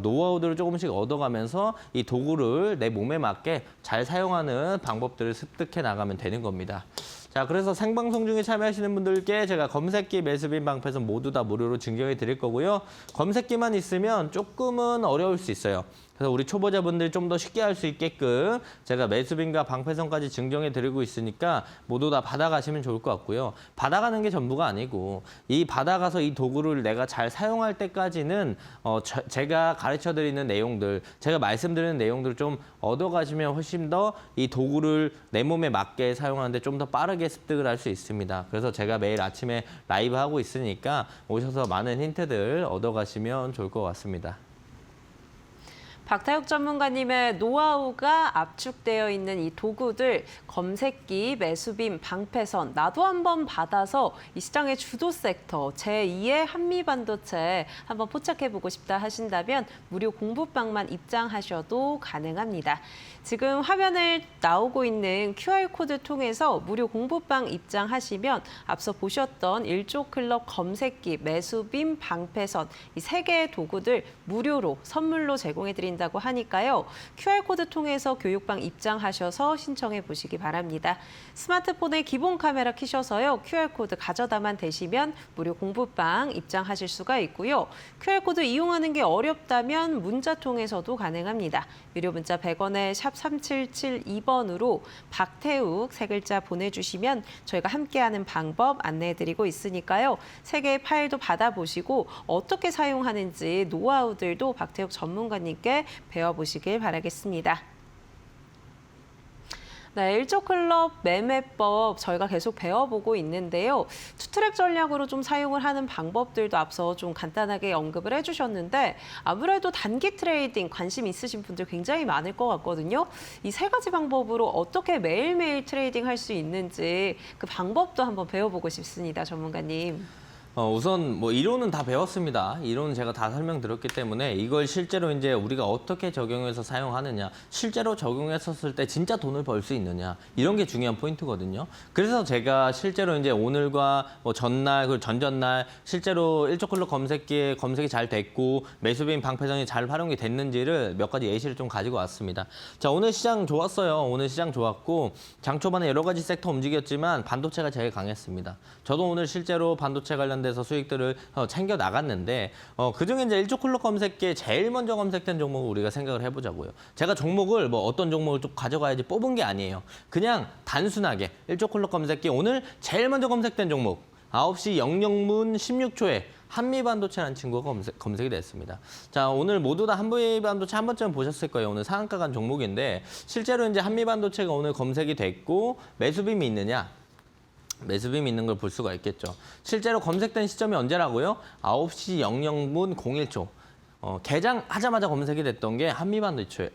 노하우들을 조금씩 얻어가면서 이 도구를 내 몸에 맞게 잘 사용하는 방법들을 습득해 나가면 되는 겁니다. 자, 그래서 생방송 중에 참여하시는 분들께 제가 검색기, 매수빔, 방패선 모두 다 무료로 증정해 드릴 거고요. 검색기만 있으면 조금은 어려울 수 있어요. 그래서 우리 초보자분들이 좀 더 쉽게 할 수 있게끔 제가 매수빔과 방패선까지 증정해 드리고 있으니까 모두 다 받아가시면 좋을 것 같고요. 받아가는 게 전부가 아니고, 이 받아가서 이 도구를 내가 잘 사용할 때까지는 제가 가르쳐 드리는 내용들, 제가 말씀드리는 내용들을 좀 얻어가시면 훨씬 더 이 도구를 내 몸에 맞게 사용하는데 좀 더 빠르게 습득을 할 수 있습니다. 그래서 제가 매일 아침에 라이브 하고 있으니까 오셔서 많은 힌트들 얻어가시면 좋을 것 같습니다. 박타육 전문가님의 노하우가 압축되어 있는 이 도구들, 검색기, 매수빔, 방패선, 나도 한번 받아서 이 시장의 주도 섹터, 제2의 한미반도체 한번 포착해보고 싶다 하신다면 무료 공부방만 입장하셔도 가능합니다. 지금 화면을 나오고 있는 QR코드 통해서 무료 공부방 입장하시면 앞서 보셨던 일조클럽 검색기, 매수빔, 방패선 이 3개의 도구들 무료로 선물로 제공해드린다고 하니까요. QR코드 통해서 교육방 입장하셔서 신청해 보시기 바랍니다. 스마트폰에 기본 카메라 켜셔서요. QR코드 가져다만 대시면 무료 공부방 입장하실 수가 있고요. QR코드 이용하는 게 어렵다면 문자 통해서도 가능합니다. 유료 문자 100원에 샵 3772번으로 박태욱 3글자 보내주시면 저희가 함께하는 방법 안내해드리고 있으니까요. 3개의 파일도 받아보시고 어떻게 사용하는지 노하우들도 박태욱 전문가님께 배워보시길 바라겠습니다. 네, 일조클럽 매매법 저희가 계속 배워보고 있는데요. 투트랙 전략으로 좀 사용을 하는 방법들도 앞서 좀 간단하게 언급을 해주셨는데 아무래도 단기 트레이딩 관심 있으신 분들 굉장히 많을 것 같거든요. 이 3가지 방법으로 어떻게 매일매일 트레이딩 할 수 있는지 그 방법도 한번 배워보고 싶습니다, 전문가님. 우선 뭐 이론은 다 배웠습니다. 이론은 제가 다 설명드렸기 때문에 이걸 실제로 이제 우리가 어떻게 적용해서 사용하느냐, 실제로 적용했었을 때 진짜 돈을 벌 수 있느냐, 이런 게 중요한 포인트거든요. 그래서 제가 실제로 이제 오늘과 뭐 전날, 그리고 전전날 실제로 일조클럽 검색기에 검색이 잘 됐고 매수빈 방패선이 잘 활용이 됐는지를 몇 가지 예시를 좀 가지고 왔습니다. 자, 오늘 시장 좋았어요. 오늘 시장 좋았고 장 초반에 여러 가지 섹터 움직였지만 반도체가 제일 강했습니다. 저도 오늘 실제로 반도체 관련돼서 수익들을 챙겨 나갔는데 그중에 이제 일조클럽 검색기에 제일 먼저 검색된 종목을 우리가 생각을 해보자고요. 제가 종목을 뭐 어떤 종목을 좀 가져가야지 뽑은 게 아니에요. 그냥 단순하게 일조클럽 검색기 오늘 제일 먼저 검색된 종목 9시 00분 16초에 한미반도체라는 친구가 검색이 됐습니다. 자, 오늘 모두 다 한미반도체 한 번쯤 보셨을 거예요. 오늘 상한가 간 종목인데 실제로 이제 한미반도체가 오늘 검색이 됐고 매수빔이 있느냐? 매수빔이 있는 걸 볼 수가 있겠죠. 실제로 검색된 시점이 언제라고요? 9시 00분 01초. 개장하자마자 검색이 됐던 게 한미반도체예요.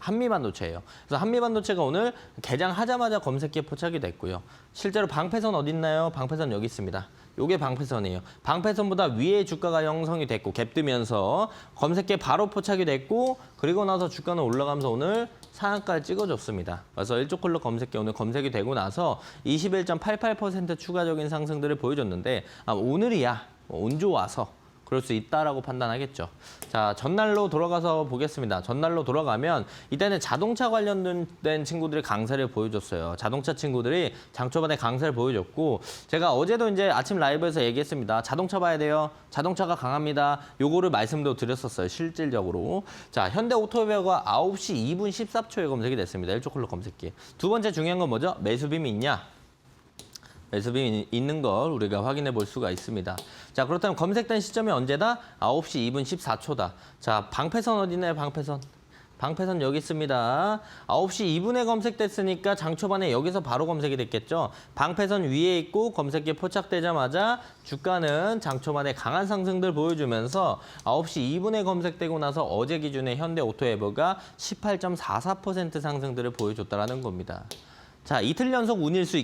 그래서 한미반도체가 오늘 개장하자마자 검색기에 포착이 됐고요. 실제로 방패선 어디 있나요? 방패선 여기 있습니다. 요게 방패선이에요. 방패선보다 위에 주가가 형성이 됐고 갭 뜨면서 검색기에 바로 포착이 됐고 그리고 나서 주가는 올라가면서 오늘 상한가를 찍어줬습니다. 그래서 일조클럽 검색기 오늘 검색이 되고 나서 21.88% 추가적인 상승들을 보여줬는데 오늘이야 운 좋아서 그럴 수 있다라고 판단하겠죠. 자, 전날로 돌아가서 보겠습니다. 전날로 돌아가면 이때는 자동차 관련된 친구들이 강세를 보여줬어요. 자동차 친구들이 장초반에 강세를 보여줬고 제가 어제도 이제 아침 라이브에서 얘기했습니다. 자동차 봐야 돼요. 자동차가 강합니다. 요거를 말씀도 드렸었어요. 실질적으로. 자, 현대오토웨어가 9시 2분 14초에 검색이 됐습니다. 일조클럽 검색기. 두 번째 중요한 건 뭐죠? 매수빔이 있냐? 매수빔이 있는 걸 우리가 확인해 볼 수가 있습니다. 자, 그렇다면 검색된 시점이 언제다? 9시 2분 14초다. 자, 방패선 어디나요? 방패선. 방패선 여기 있습니다. 9시 2분에 검색됐으니까 장 초반에 여기서 바로 검색이 됐겠죠. 방패선 위에 있고 검색기에 포착되자마자 주가는 장 초반에 강한 상승들 보여주면서 9시 2분에 검색되고 나서 어제 기준에 현대오토웨버가 18.44% 상승들을 보여줬다는 겁니다. 자, 이틀 연속 운일 수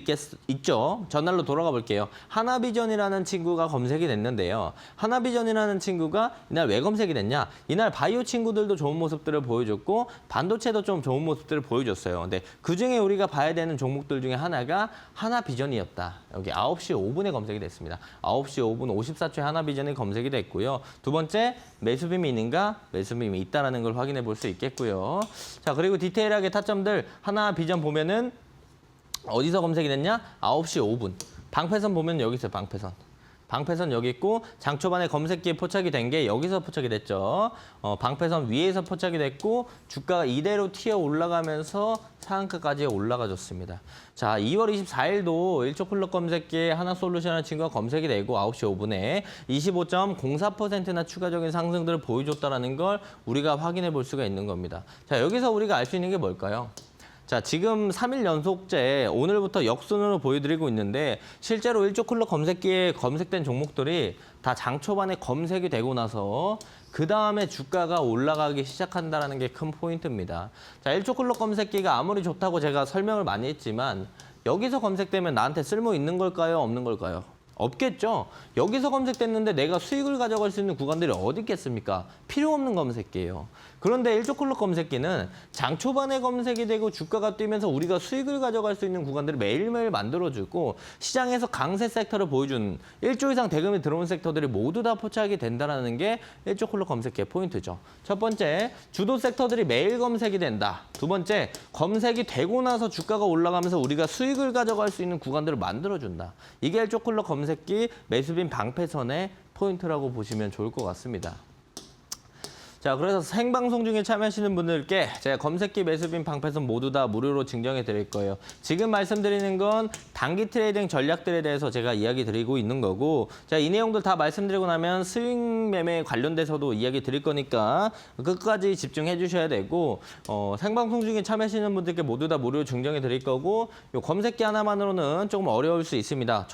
있죠. 전날로 돌아가 볼게요. 하나비전이라는 친구가 검색이 됐는데요. 하나비전이라는 친구가 이날 왜 검색이 됐냐? 이날 바이오 친구들도 좋은 모습들을 보여줬고 반도체도 좀 좋은 모습들을 보여줬어요. 근데 그중에 우리가 봐야 되는 종목들 중에 하나가 하나비전이었다. 여기 9시 5분에 검색이 됐습니다. 9시 5분 54초에 하나비전이 검색이 됐고요. 두 번째, 매수빔이 있는가? 매수빔이 있다는 걸 확인해 볼 수 있겠고요. 자, 그리고 디테일하게 타점들 하나비전 보면은 어디서 검색이 됐냐? 9시 5분. 방패선 보면 여기 있어요. 방패선. 방패선 여기 있고 장 초반에 검색기에 포착이 된 게 여기서 포착이 됐죠. 방패선 위에서 포착이 됐고 주가가 이대로 튀어 올라가면서 상한가까지 올라가 줬습니다. 자, 2월 24일도 일조클럽 검색기에 하나솔루션이라는 친구가 검색이 되고 9시 5분에 25.04%나 추가적인 상승들을 보여줬다는 걸 우리가 확인해 볼 수가 있는 겁니다. 자, 여기서 우리가 알 수 있는 게 뭘까요? 자, 지금 3일 연속째 오늘부터 역순으로 보여드리고 있는데 실제로 일조클럽 검색기에 검색된 종목들이 다 장 초반에 검색이 되고 나서 그 다음에 주가가 올라가기 시작한다는 게 큰 포인트입니다. 자, 1초 클럭 검색기가 아무리 좋다고 제가 설명을 많이 했지만 여기서 검색되면 나한테 쓸모 있는 걸까요? 없는 걸까요? 없겠죠. 여기서 검색됐는데 내가 수익을 가져갈 수 있는 구간들이 어디 있겠습니까? 필요 없는 검색기예요. 그런데 1조 클럭 검색기는 장 초반에 검색이 되고 주가가 뛰면서 우리가 수익을 가져갈 수 있는 구간들을 매일매일 만들어주고 시장에서 강세 섹터를 보여준 1조 이상 대금이 들어온 섹터들이 모두 다 포착이 된다는 게 1조 클럭 검색기의 포인트죠. 첫 번째, 주도 섹터들이 매일 검색이 된다. 두 번째, 검색이 되고 나서 주가가 올라가면서 우리가 수익을 가져갈 수 있는 구간들을 만들어준다. 이게 1조 클럭 검색기 매수빈 방패선의 포인트라고 보시면 좋을 것 같습니다. 자, 그래서 생방송 중에 참여하시는 분들께 제가 검색기 매수빈 방패선 모두 다 무료로 증정해 드릴 거예요. 지금 말씀드리는 건 단기 트레이딩 전략들에 대해서 제가 이야기 드리고 있는 거고, 자, 이 내용들 다 말씀드리고 나면 스윙 매매 관련돼서도 이야기 드릴 거니까 끝까지 집중해 주셔야 되고, 생방송 중에 참여하시는 분들께 모두 다 무료로 증정해 드릴 거고, 요 검색기 하나만으로는 조금 어려울 수 있습니다.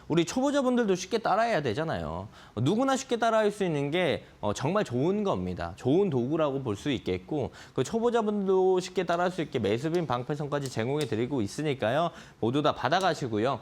우리 초보자분들도 쉽게 따라해야 되잖아요. 누구나 쉽게 따라할 수 있는 게 정말 좋은 겁니다. 좋은 도구라고 볼 수 있겠고, 그 초보자분도 쉽게 따라할 수 있게 매수빈 방패선까지 제공해 드리고 있으니까요. 모두 다 받아가시고요.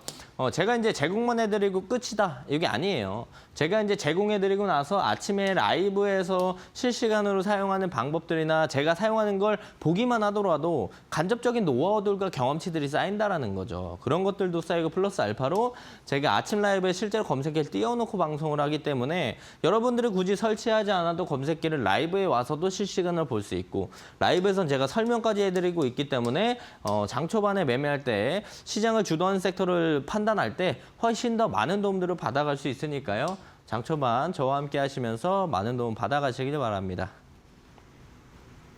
제가 이제 제공만 해드리고 끝이다. 이게 아니에요. 제가 이제 제공해 드리고 나서 아침에 라이브에서 실시간으로 사용하는 방법들이나 제가 사용하는 걸 보기만 하더라도 간접적인 노하우들과 경험치들이 쌓인다라는 거죠. 그런 것들도 쌓이고 플러스 알파로 제가 아침 라이브에 실제로 검색기를 띄워놓고 방송을 하기 때문에 여러분들이 굳이 설치하지 않아도 검색기를 라이브에 와서도 실시간으로 볼 수 있고, 라이브에선 제가 설명까지 해드리고 있기 때문에 장 초반에 매매할 때 시장을 주도하는 섹터를 판단할 때 훨씬 더 많은 도움들을 받아갈 수 있으니까요. 장 초반 저와 함께 하시면서 많은 도움 받아가시길 바랍니다.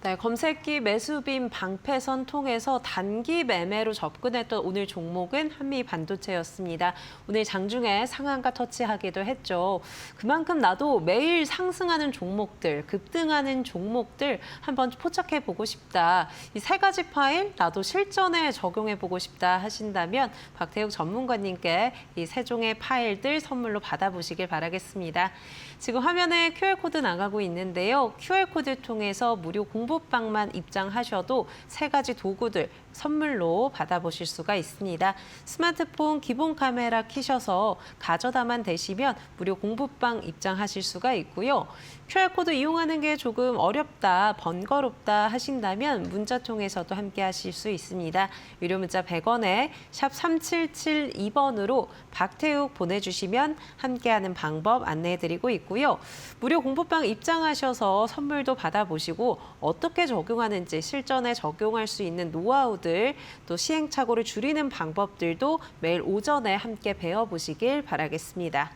네, 검색기 매수빈 방패선 통해서 단기 매매로 접근했던 오늘 종목은 한미반도체였습니다. 오늘 장중에 상한가 터치하기도 했죠. 그만큼 나도 매일 상승하는 종목들, 급등하는 종목들 한번 포착해보고 싶다. 이 세 가지 파일 나도 실전에 적용해보고 싶다 하신다면 박태욱 전문가님께 이 세 종의 파일들 선물로 받아보시길 바라겠습니다. 지금 화면에 QR코드 나가고 있는데요. QR코드 통해서 무료 공부방만 입장하셔도 세 가지 도구들 선물로 받아보실 수가 있습니다. 스마트폰 기본 카메라 켜셔서 가져다만 되시면 무료 공부방 입장하실 수가 있고요. QR코드 이용하는 게 조금 어렵다, 번거롭다 하신다면 문자 통해서도 함께 하실 수 있습니다. 유료 문자 100원에 샵 3772번으로 박태욱 보내주시면 함께하는 방법 안내해드리고 있고요. 무료 공부방 입장하셔서 선물도 받아보시고 어떻게 적용하는지 실전에 적용할 수 있는 노하우들 또 시행착오를 줄이는 방법들도 매일 오전에 함께 배워보시길 바라겠습니다.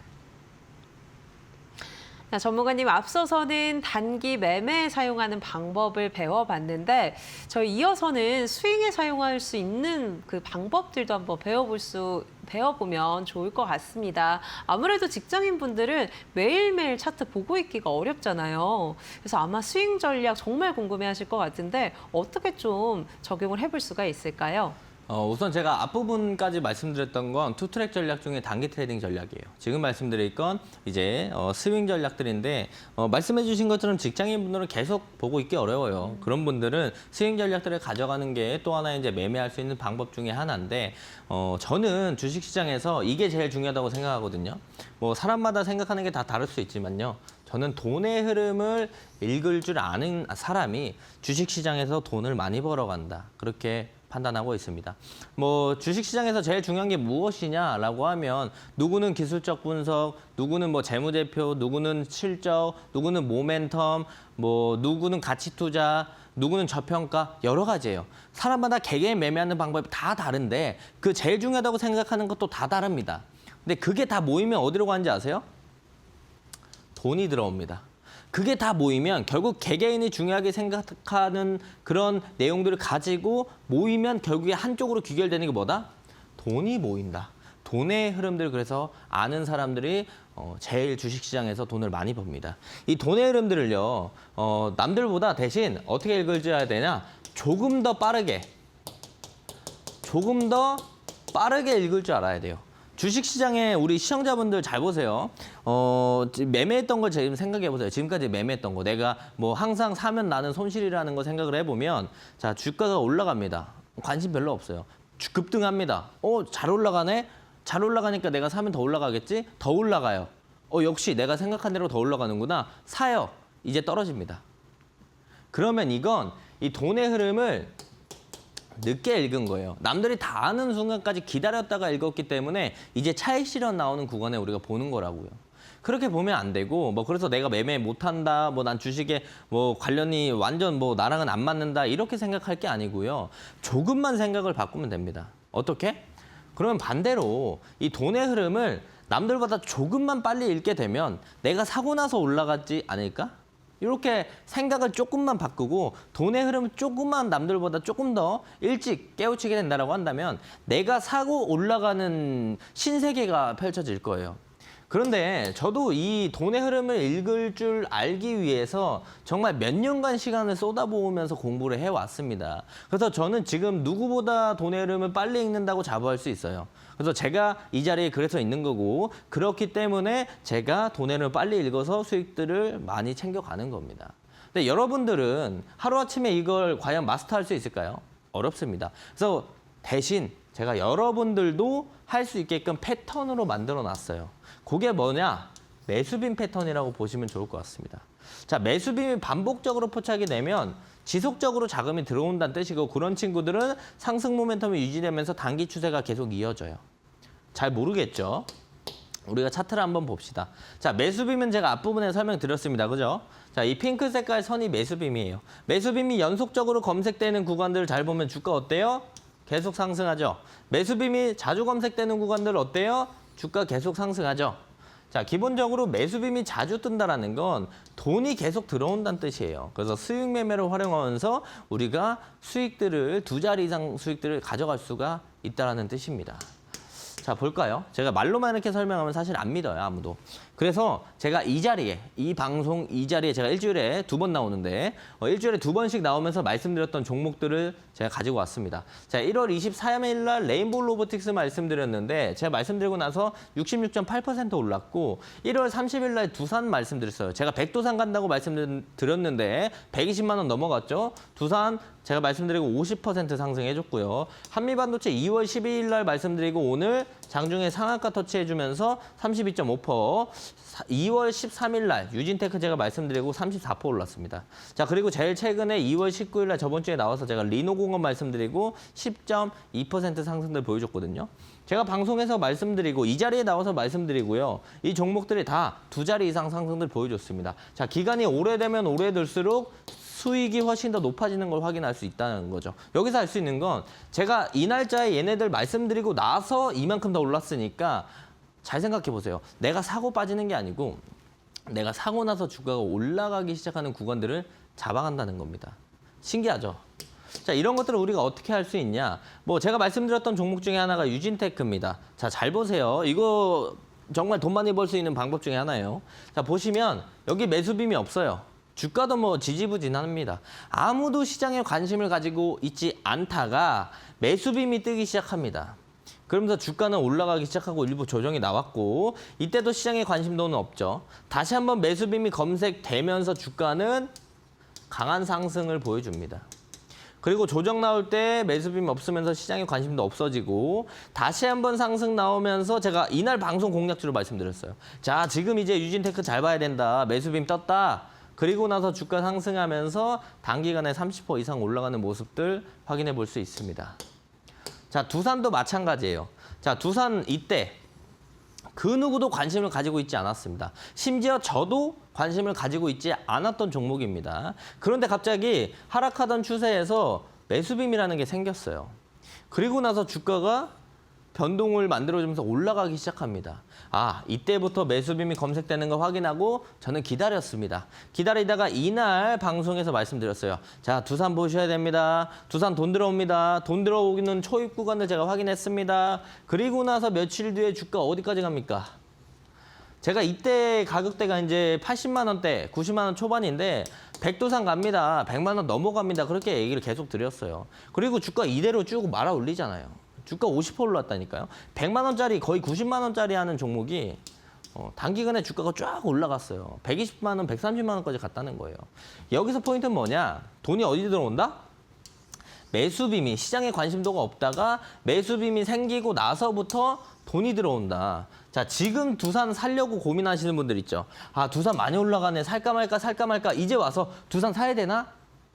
전문가님, 앞서서는 단기 매매에 사용하는 방법을 배워봤는데 저희 이어서는 스윙에 사용할 수 있는 그 방법들도 한번 배워보면 좋을 것 같습니다. 아무래도 직장인분들은 매일매일 차트 보고 있기가 어렵잖아요. 그래서 아마 스윙 전략 정말 궁금해하실 것 같은데 어떻게 좀 적용을 해볼 수가 있을까요? 우선 제가 앞부분까지 말씀드렸던 건 투트랙 전략 중에 단기 트레이딩 전략이에요. 지금 말씀드릴 건 이제 스윙 전략들인데 말씀해 주신 것처럼 직장인분들은 계속 보고 있기 어려워요. 그런 분들은 스윙 전략들을 가져가는 게 또 하나 이제 매매할 수 있는 방법 중에 하나인데 저는 주식시장에서 이게 제일 중요하다고 생각하거든요. 뭐 사람마다 생각하는 게 다 다를 수 있지만요. 저는 돈의 흐름을 읽을 줄 아는 사람이 주식시장에서 돈을 많이 벌어간다. 그렇게 판단하고 있습니다. 뭐 주식시장에서 제일 중요한 게 무엇이냐라고 하면 누구는 기술적 분석, 누구는 뭐 재무제표, 누구는 실적, 누구는 모멘텀, 뭐 누구는 가치 투자, 누구는 저평가 여러 가지예요. 사람마다 개개인 매매하는 방법이 다 다른데 그 제일 중요하다고 생각하는 것도 다 다릅니다. 근데 그게 다 모이면 어디로 가는지 아세요? 돈이 들어옵니다. 그게 다 모이면 결국 개개인이 중요하게 생각하는 그런 내용들을 가지고 모이면 결국에 한쪽으로 귀결되는 게 뭐다? 돈이 모인다. 돈의 흐름들 그래서 아는 사람들이 제일 주식시장에서 돈을 많이 법니다. 이 돈의 흐름들을요. 남들보다 대신 어떻게 읽어줘야 되냐? 조금 더 빠르게 읽을 줄 알아야 돼요. 주식시장에 우리 시청자분들 잘 보세요. 매매했던 걸 지금 생각해 보세요. 지금까지 매매했던 거. 내가 뭐 항상 사면 나는 손실이라는 거 생각을 해보면 자, 주가가 올라갑니다. 관심 별로 없어요. 급등합니다. 잘 올라가네? 잘 올라가니까 내가 사면 더 올라가겠지? 더 올라가요. 역시 내가 생각한 대로 더 올라가는구나. 사요. 이제 떨어집니다. 그러면 이건 이 돈의 흐름을 늦게 읽은 거예요. 남들이 다 아는 순간까지 기다렸다가 읽었기 때문에 이제 차익 실현 나오는 구간에 우리가 보는 거라고요. 그렇게 보면 안 되고 뭐 그래서 내가 매매 못한다, 뭐 난 주식에 뭐 관련이 완전 뭐 나랑은 안 맞는다 이렇게 생각할 게 아니고요. 조금만 생각을 바꾸면 됩니다. 어떻게? 그러면 반대로 이 돈의 흐름을 남들보다 조금만 빨리 읽게 되면 내가 사고 나서 올라가지 않을까? 이렇게 생각을 조금만 바꾸고 돈의 흐름을 조금만 남들보다 조금 더 일찍 깨우치게 된다고 한다면 내가 사고 올라가는 신세계가 펼쳐질 거예요. 그런데 저도 이 돈의 흐름을 읽을 줄 알기 위해서 정말 몇 년간 시간을 쏟아부으면서 공부를 해왔습니다. 그래서 저는 지금 누구보다 돈의 흐름을 빨리 읽는다고 자부할 수 있어요. 그래서 제가 이 자리에 그래서 있는 거고 그렇기 때문에 제가 돈의 흐름을 빨리 읽어서 수익들을 많이 챙겨가는 겁니다. 근데 여러분들은 하루아침에 이걸 과연 마스터할 수 있을까요? 어렵습니다. 그래서 대신 제가 여러분들도 할 수 있게끔 패턴으로 만들어 놨어요. 그게 뭐냐? 매수빔 패턴이라고 보시면 좋을 것 같습니다. 자, 매수빔이 반복적으로 포착이 되면 지속적으로 자금이 들어온다는 뜻이고 그런 친구들은 상승 모멘텀이 유지되면서 단기 추세가 계속 이어져요. 잘 모르겠죠? 우리가 차트를 한번 봅시다. 자, 매수빔은 제가 앞부분에 설명드렸습니다. 그죠? 자, 이 핑크 색깔 선이 매수빔이에요. 매수빔이 연속적으로 검색되는 구간들을 잘 보면 주가 어때요? 계속 상승하죠. 매수빔이 자주 검색되는 구간들 어때요? 주가 계속 상승하죠. 자, 기본적으로 매수빔이 자주 뜬다라는 건 돈이 계속 들어온다는 뜻이에요. 그래서 수익 매매를 활용하면서 우리가 수익들을 2자리 이상 수익들을 가져갈 수가 있다라는 뜻입니다. 자, 볼까요? 제가 말로만 이렇게 설명하면 사실 안 믿어요, 아무도. 그래서 제가 이 자리에, 이 방송 이 자리에 제가 일주일에 2번 나오는데 일주일에 2번씩 나오면서 말씀드렸던 종목들을 제가 가지고 왔습니다. 자, 1월 24일 날 레인보우 로보틱스 말씀드렸는데 제가 말씀드리고 나서 66.8% 올랐고 1월 30일 날 두산 말씀드렸어요. 제가 백두산 간다고 말씀드렸는데 120만 원 넘어갔죠. 두산 제가 말씀드리고 50% 상승해줬고요. 한미반도체 2월 12일 날 말씀드리고 오늘 장중에 상한가 터치해주면서 32.5%, 2월 13일 날 유진테크 제가 말씀드리고 34% 올랐습니다. 자, 그리고 제일 최근에 2월 19일 날 저번 주에 나와서 제가 리노공업 말씀드리고 10.2% 상승을 보여줬거든요. 제가 방송에서 말씀드리고 이 자리에 나와서 말씀드리고요. 이 종목들이 다 2자리 이상 상승을 보여줬습니다. 자, 기간이 오래되면 오래될수록 수익이 훨씬 더 높아지는 걸 확인할 수 있다는 거죠. 여기서 알 수 있는 건 제가 이 날짜에 얘네들 말씀드리고 나서 이만큼 더 올랐으니까 잘 생각해 보세요. 내가 사고 빠지는 게 아니고 내가 사고 나서 주가가 올라가기 시작하는 구간들을 잡아간다는 겁니다. 신기하죠? 자, 이런 것들을 우리가 어떻게 할 수 있냐? 뭐 제가 말씀드렸던 종목 중에 하나가 유진테크입니다. 자, 잘 보세요. 이거 정말 돈 많이 벌 수 있는 방법 중에 하나예요. 자, 보시면 여기 매수빔이 없어요. 주가도 뭐 지지부진합니다. 아무도 시장에 관심을 가지고 있지 않다가 매수빔이 뜨기 시작합니다. 그러면서 주가는 올라가기 시작하고 일부 조정이 나왔고 이때도 시장에 관심도는 없죠. 다시 한번 매수빔이 검색되면서 주가는 강한 상승을 보여줍니다. 그리고 조정 나올 때 매수빔 없으면서 시장에 관심도 없어지고 다시 한번 상승 나오면서 제가 이날 방송 공략주로 말씀드렸어요. 자, 지금 이제 유진테크 잘 봐야 된다. 매수빔 떴다. 그리고 나서 주가 상승하면서 단기간에 30% 이상 올라가는 모습들 확인해 볼 수 있습니다. 자, 두산도 마찬가지예요. 자, 두산 이때 그 누구도 관심을 가지고 있지 않았습니다. 심지어 저도 관심을 가지고 있지 않았던 종목입니다. 그런데 갑자기 하락하던 추세에서 매수빔이라는 게 생겼어요. 그리고 나서 주가가 변동을 만들어주면서 올라가기 시작합니다. 아, 이때부터 매수빔이 검색되는 거 확인하고 저는 기다렸습니다. 기다리다가 이날 방송에서 말씀드렸어요. 자, 두산 보셔야 됩니다. 두산 돈 들어옵니다. 돈 들어오는 초입 구간을 제가 확인했습니다. 그리고 나서 며칠 뒤에 주가 어디까지 갑니까? 제가 이때 가격대가 이제 80만 원대, 90만 원 초반인데 백두산 갑니다. 100만 원 넘어갑니다. 그렇게 얘기를 계속 드렸어요. 그리고 주가 이대로 쭉 말아 올리잖아요. 주가 50% 올랐다니까요. 100만 원짜리 거의 90만 원짜리 하는 종목이 단기간에 주가가 쫙 올라갔어요. 120만 원, 130만 원까지 갔다는 거예요. 여기서 포인트는 뭐냐? 돈이 어디 들어온다? 매수빔이 시장에 관심도가 없다가 매수빔이 생기고 나서부터 돈이 들어온다. 자, 지금 두산 살려고 고민하시는 분들 있죠. 아, 두산 많이 올라가네. 살까 말까 살까 말까. 이제 와서 두산 사야 되나?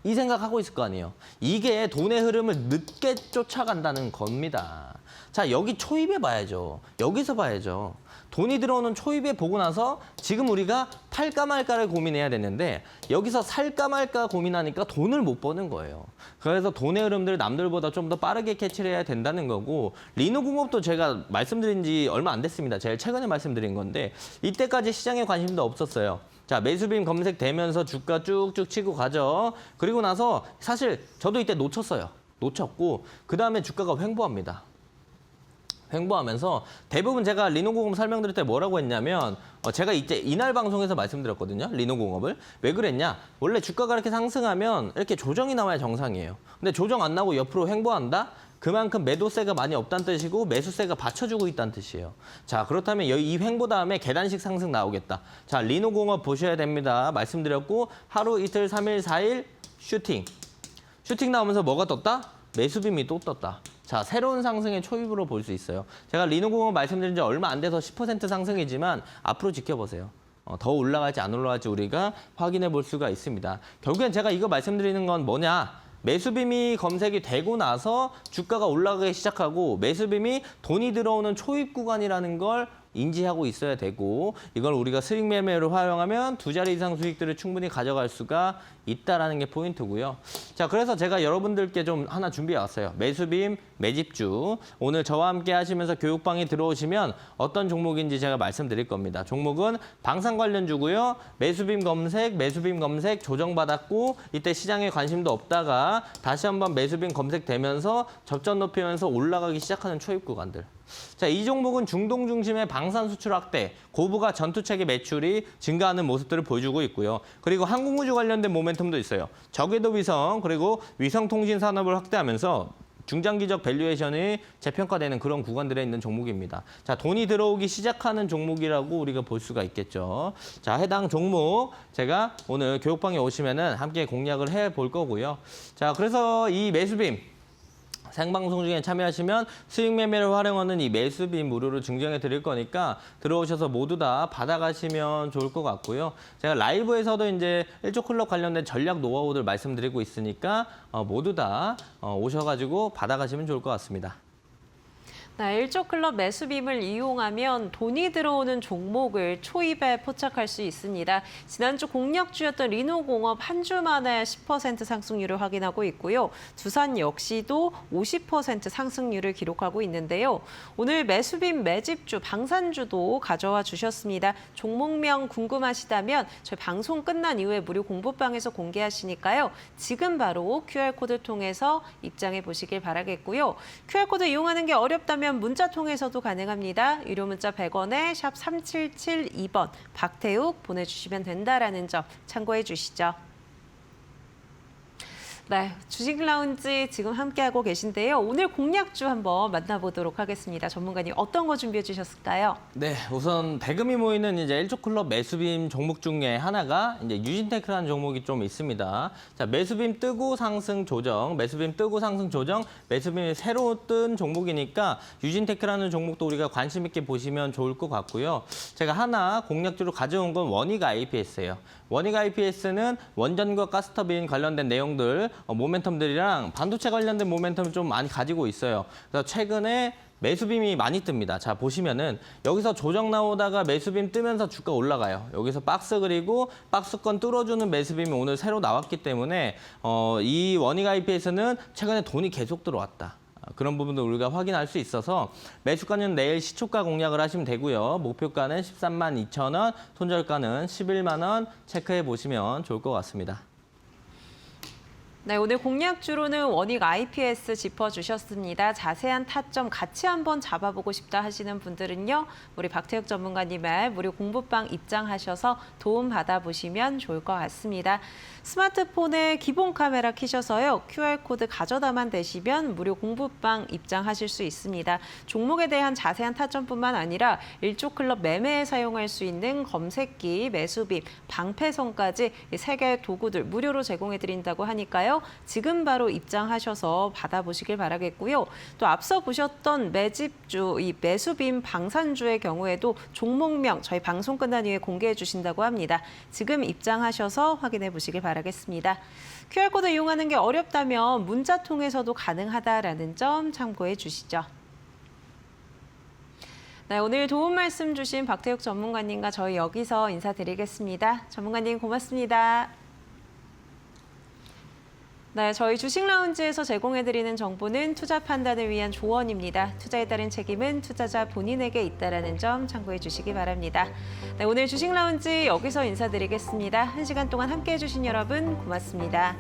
이 생각하고 있을 거 아니에요. 이게 돈의 흐름을 늦게 쫓아간다는 겁니다. 자, 여기 초입에 봐야죠. 여기서 봐야죠. 돈이 들어오는 초입에 보고 나서 지금 우리가 팔까 말까를 고민해야 되는데 여기서 살까 말까 고민하니까 돈을 못 버는 거예요. 그래서 돈의 흐름들을 남들보다 좀 더 빠르게 캐치를 해야 된다는 거고 리노공업도 제가 말씀드린 지 얼마 안 됐습니다. 제일 최근에 말씀드린 건데 이때까지 시장에 관심도 없었어요. 자, 매수빔 검색되면서 주가 쭉쭉 치고 가죠. 그리고 나서 사실 저도 이때 놓쳤어요. 놓쳤고 그다음에 주가가 횡보합니다. 횡보하면서 대부분 제가 리노공업 설명드릴 때 뭐라고 했냐면 제가 이때 이날 방송에서 말씀드렸거든요. 리노공업을. 왜 그랬냐? 원래 주가가 이렇게 상승하면 이렇게 조정이 나와야 정상이에요. 근데 조정 안 나오고 옆으로 횡보한다? 그만큼 매도세가 많이 없다는 뜻이고 매수세가 받쳐주고 있다는 뜻이에요. 자, 그렇다면 이 횡보 다음에 계단식 상승 나오겠다. 자, 리노공업 보셔야 됩니다. 말씀드렸고 하루, 이틀, 3일, 4일 슈팅. 슈팅 나오면서 뭐가 떴다? 매수빔이 또 떴다. 자, 새로운 상승의 초입으로 볼 수 있어요. 제가 리노공업 말씀드린 지 얼마 안 돼서 10% 상승이지만 앞으로 지켜보세요. 더 올라갈지 안 올라갈지 우리가 확인해 볼 수가 있습니다. 결국엔 제가 이거 말씀드리는 건 뭐냐? 매수빔이 검색이 되고 나서 주가가 올라가기 시작하고 매수빔이 돈이 들어오는 초입 구간이라는 걸 인지하고 있어야 되고 이걸 우리가 수익 매매로 활용하면 2자리 이상 수익들을 충분히 가져갈 수가 있다라는 게 포인트고요. 자, 그래서 제가 여러분들께 좀 하나 준비해 왔어요. 매수빔, 매집주. 오늘 저와 함께 하시면서 교육방에 들어오시면 어떤 종목인지 제가 말씀드릴 겁니다. 종목은 방산 관련주고요. 매수빔 검색 조정받았고 이때 시장에 관심도 없다가 다시 한번 매수빔 검색되면서 접전 높이면서 올라가기 시작하는 초입 구간들. 자, 이 종목은 중동 중심의 방산 수출 확대, 고부가 전투체계 매출이 증가하는 모습들을 보여주고 있고요. 그리고 항공우주 관련된 모멘텀도 있어요. 저궤도 위성, 그리고 위성통신 산업을 확대하면서 중장기적 밸류에이션이 재평가되는 그런 구간들에 있는 종목입니다. 자, 돈이 들어오기 시작하는 종목이라고 우리가 볼 수가 있겠죠. 자, 해당 종목 제가 오늘 교육방에 오시면은 함께 공략을 해 볼 거고요. 자, 그래서 이 매수빔 생방송 중에 참여하시면 수익 매매를 활용하는 이 매수빔 무료로 증정해 드릴 거니까 들어오셔서 모두 다 받아가시면 좋을 것 같고요. 제가 라이브에서도 이제 일조클럽 관련된 전략 노하우들 말씀드리고 있으니까 모두 다 오셔가지고 받아가시면 좋을 것 같습니다. 네, 일조클럽 매수빔을 이용하면 돈이 들어오는 종목을 초입에 포착할 수 있습니다. 지난주 공략주였던 리노공업 한 주 만에 10% 상승률을 확인하고 있고요. 두산 역시도 50% 상승률을 기록하고 있는데요. 오늘 매수빔 매집주, 방산주도 가져와 주셨습니다. 종목명 궁금하시다면 저희 방송 끝난 이후에 무료 공부방에서 공개하시니까요. 지금 바로 QR코드 통해서 입장해 보시길 바라겠고요. QR코드 이용하는 게 어렵다면 문자 통해서도 가능합니다. 유료 문자 100원에 샵 3772번 박태욱 보내주시면 된다라는 점 참고해 주시죠. 네, 주식 라운지 지금 함께하고 계신데요. 오늘 공략주 한번 만나보도록 하겠습니다. 전문가님 어떤 거 준비해 주셨을까요? 네, 우선 대금이 모이는 이제 일조클럽 매수빔 종목 중에 하나가 이제 유진테크라는 종목이 좀 있습니다. 자, 매수빔 뜨고 상승 조정, 매수빔 뜨고 상승 조정, 매수빔이 새로 뜬 종목이니까 유진테크라는 종목도 우리가 관심 있게 보시면 좋을 것 같고요. 제가 하나 공략주로 가져온 건 원익 IPS예요. 원익 IPS는 원전과 가스터빈 관련된 내용들, 모멘텀들이랑 반도체 관련된 모멘텀을 좀 많이 가지고 있어요. 그래서 최근에 매수빔이 많이 뜹니다. 자, 보시면은 여기서 조정 나오다가 매수빔 뜨면서 주가 올라가요. 여기서 박스 그리고 박스권 뚫어주는 매수빔이 오늘 새로 나왔기 때문에 이 원익 IPS는 최근에 돈이 계속 들어왔다. 그런 부분도 우리가 확인할 수 있어서 매수가는 내일 시초가 공략을 하시면 되고요. 목표가는 13만 2천 원, 손절가는 11만 원 체크해 보시면 좋을 것 같습니다. 네, 오늘 공략주로는 원익 IPS 짚어주셨습니다. 자세한 타점 같이 한번 잡아보고 싶다 하시는 분들은요. 우리 박태욱 전문가님의 무료 공부방 입장하셔서 도움 받아보시면 좋을 것 같습니다. 스마트폰에 기본 카메라 켜셔서요. QR코드 가져다만 대시면 무료 공부방 입장하실 수 있습니다. 종목에 대한 자세한 타점뿐만 아니라 일조클럽 매매에 사용할 수 있는 검색기, 매수빔, 방패선까지 이 3개의 도구들 무료로 제공해드린다고 하니까요. 지금 바로 입장하셔서 받아보시길 바라겠고요. 또 앞서 보셨던 매집주, 이 매수빔 방산주의 경우에도 종목명 저희 방송 끝난 이후에 공개해 주신다고 합니다. 지금 입장하셔서 확인해 보시길 바라겠습니다. QR코드 이용하는 게 어렵다면 문자 통해서도 가능하다라는 점 참고해 주시죠. 네, 오늘 도움 말씀 주신 박태욱 전문가님과 저희 여기서 인사드리겠습니다. 전문가님 고맙습니다. 네, 저희 주식 라운지에서 제공해드리는 정보는 투자 판단을 위한 조언입니다. 투자에 따른 책임은 투자자 본인에게 있다는 점 참고해 주시기 바랍니다. 네, 오늘 주식 라운지 여기서 인사드리겠습니다. 1시간 동안 함께해 주신 여러분 고맙습니다.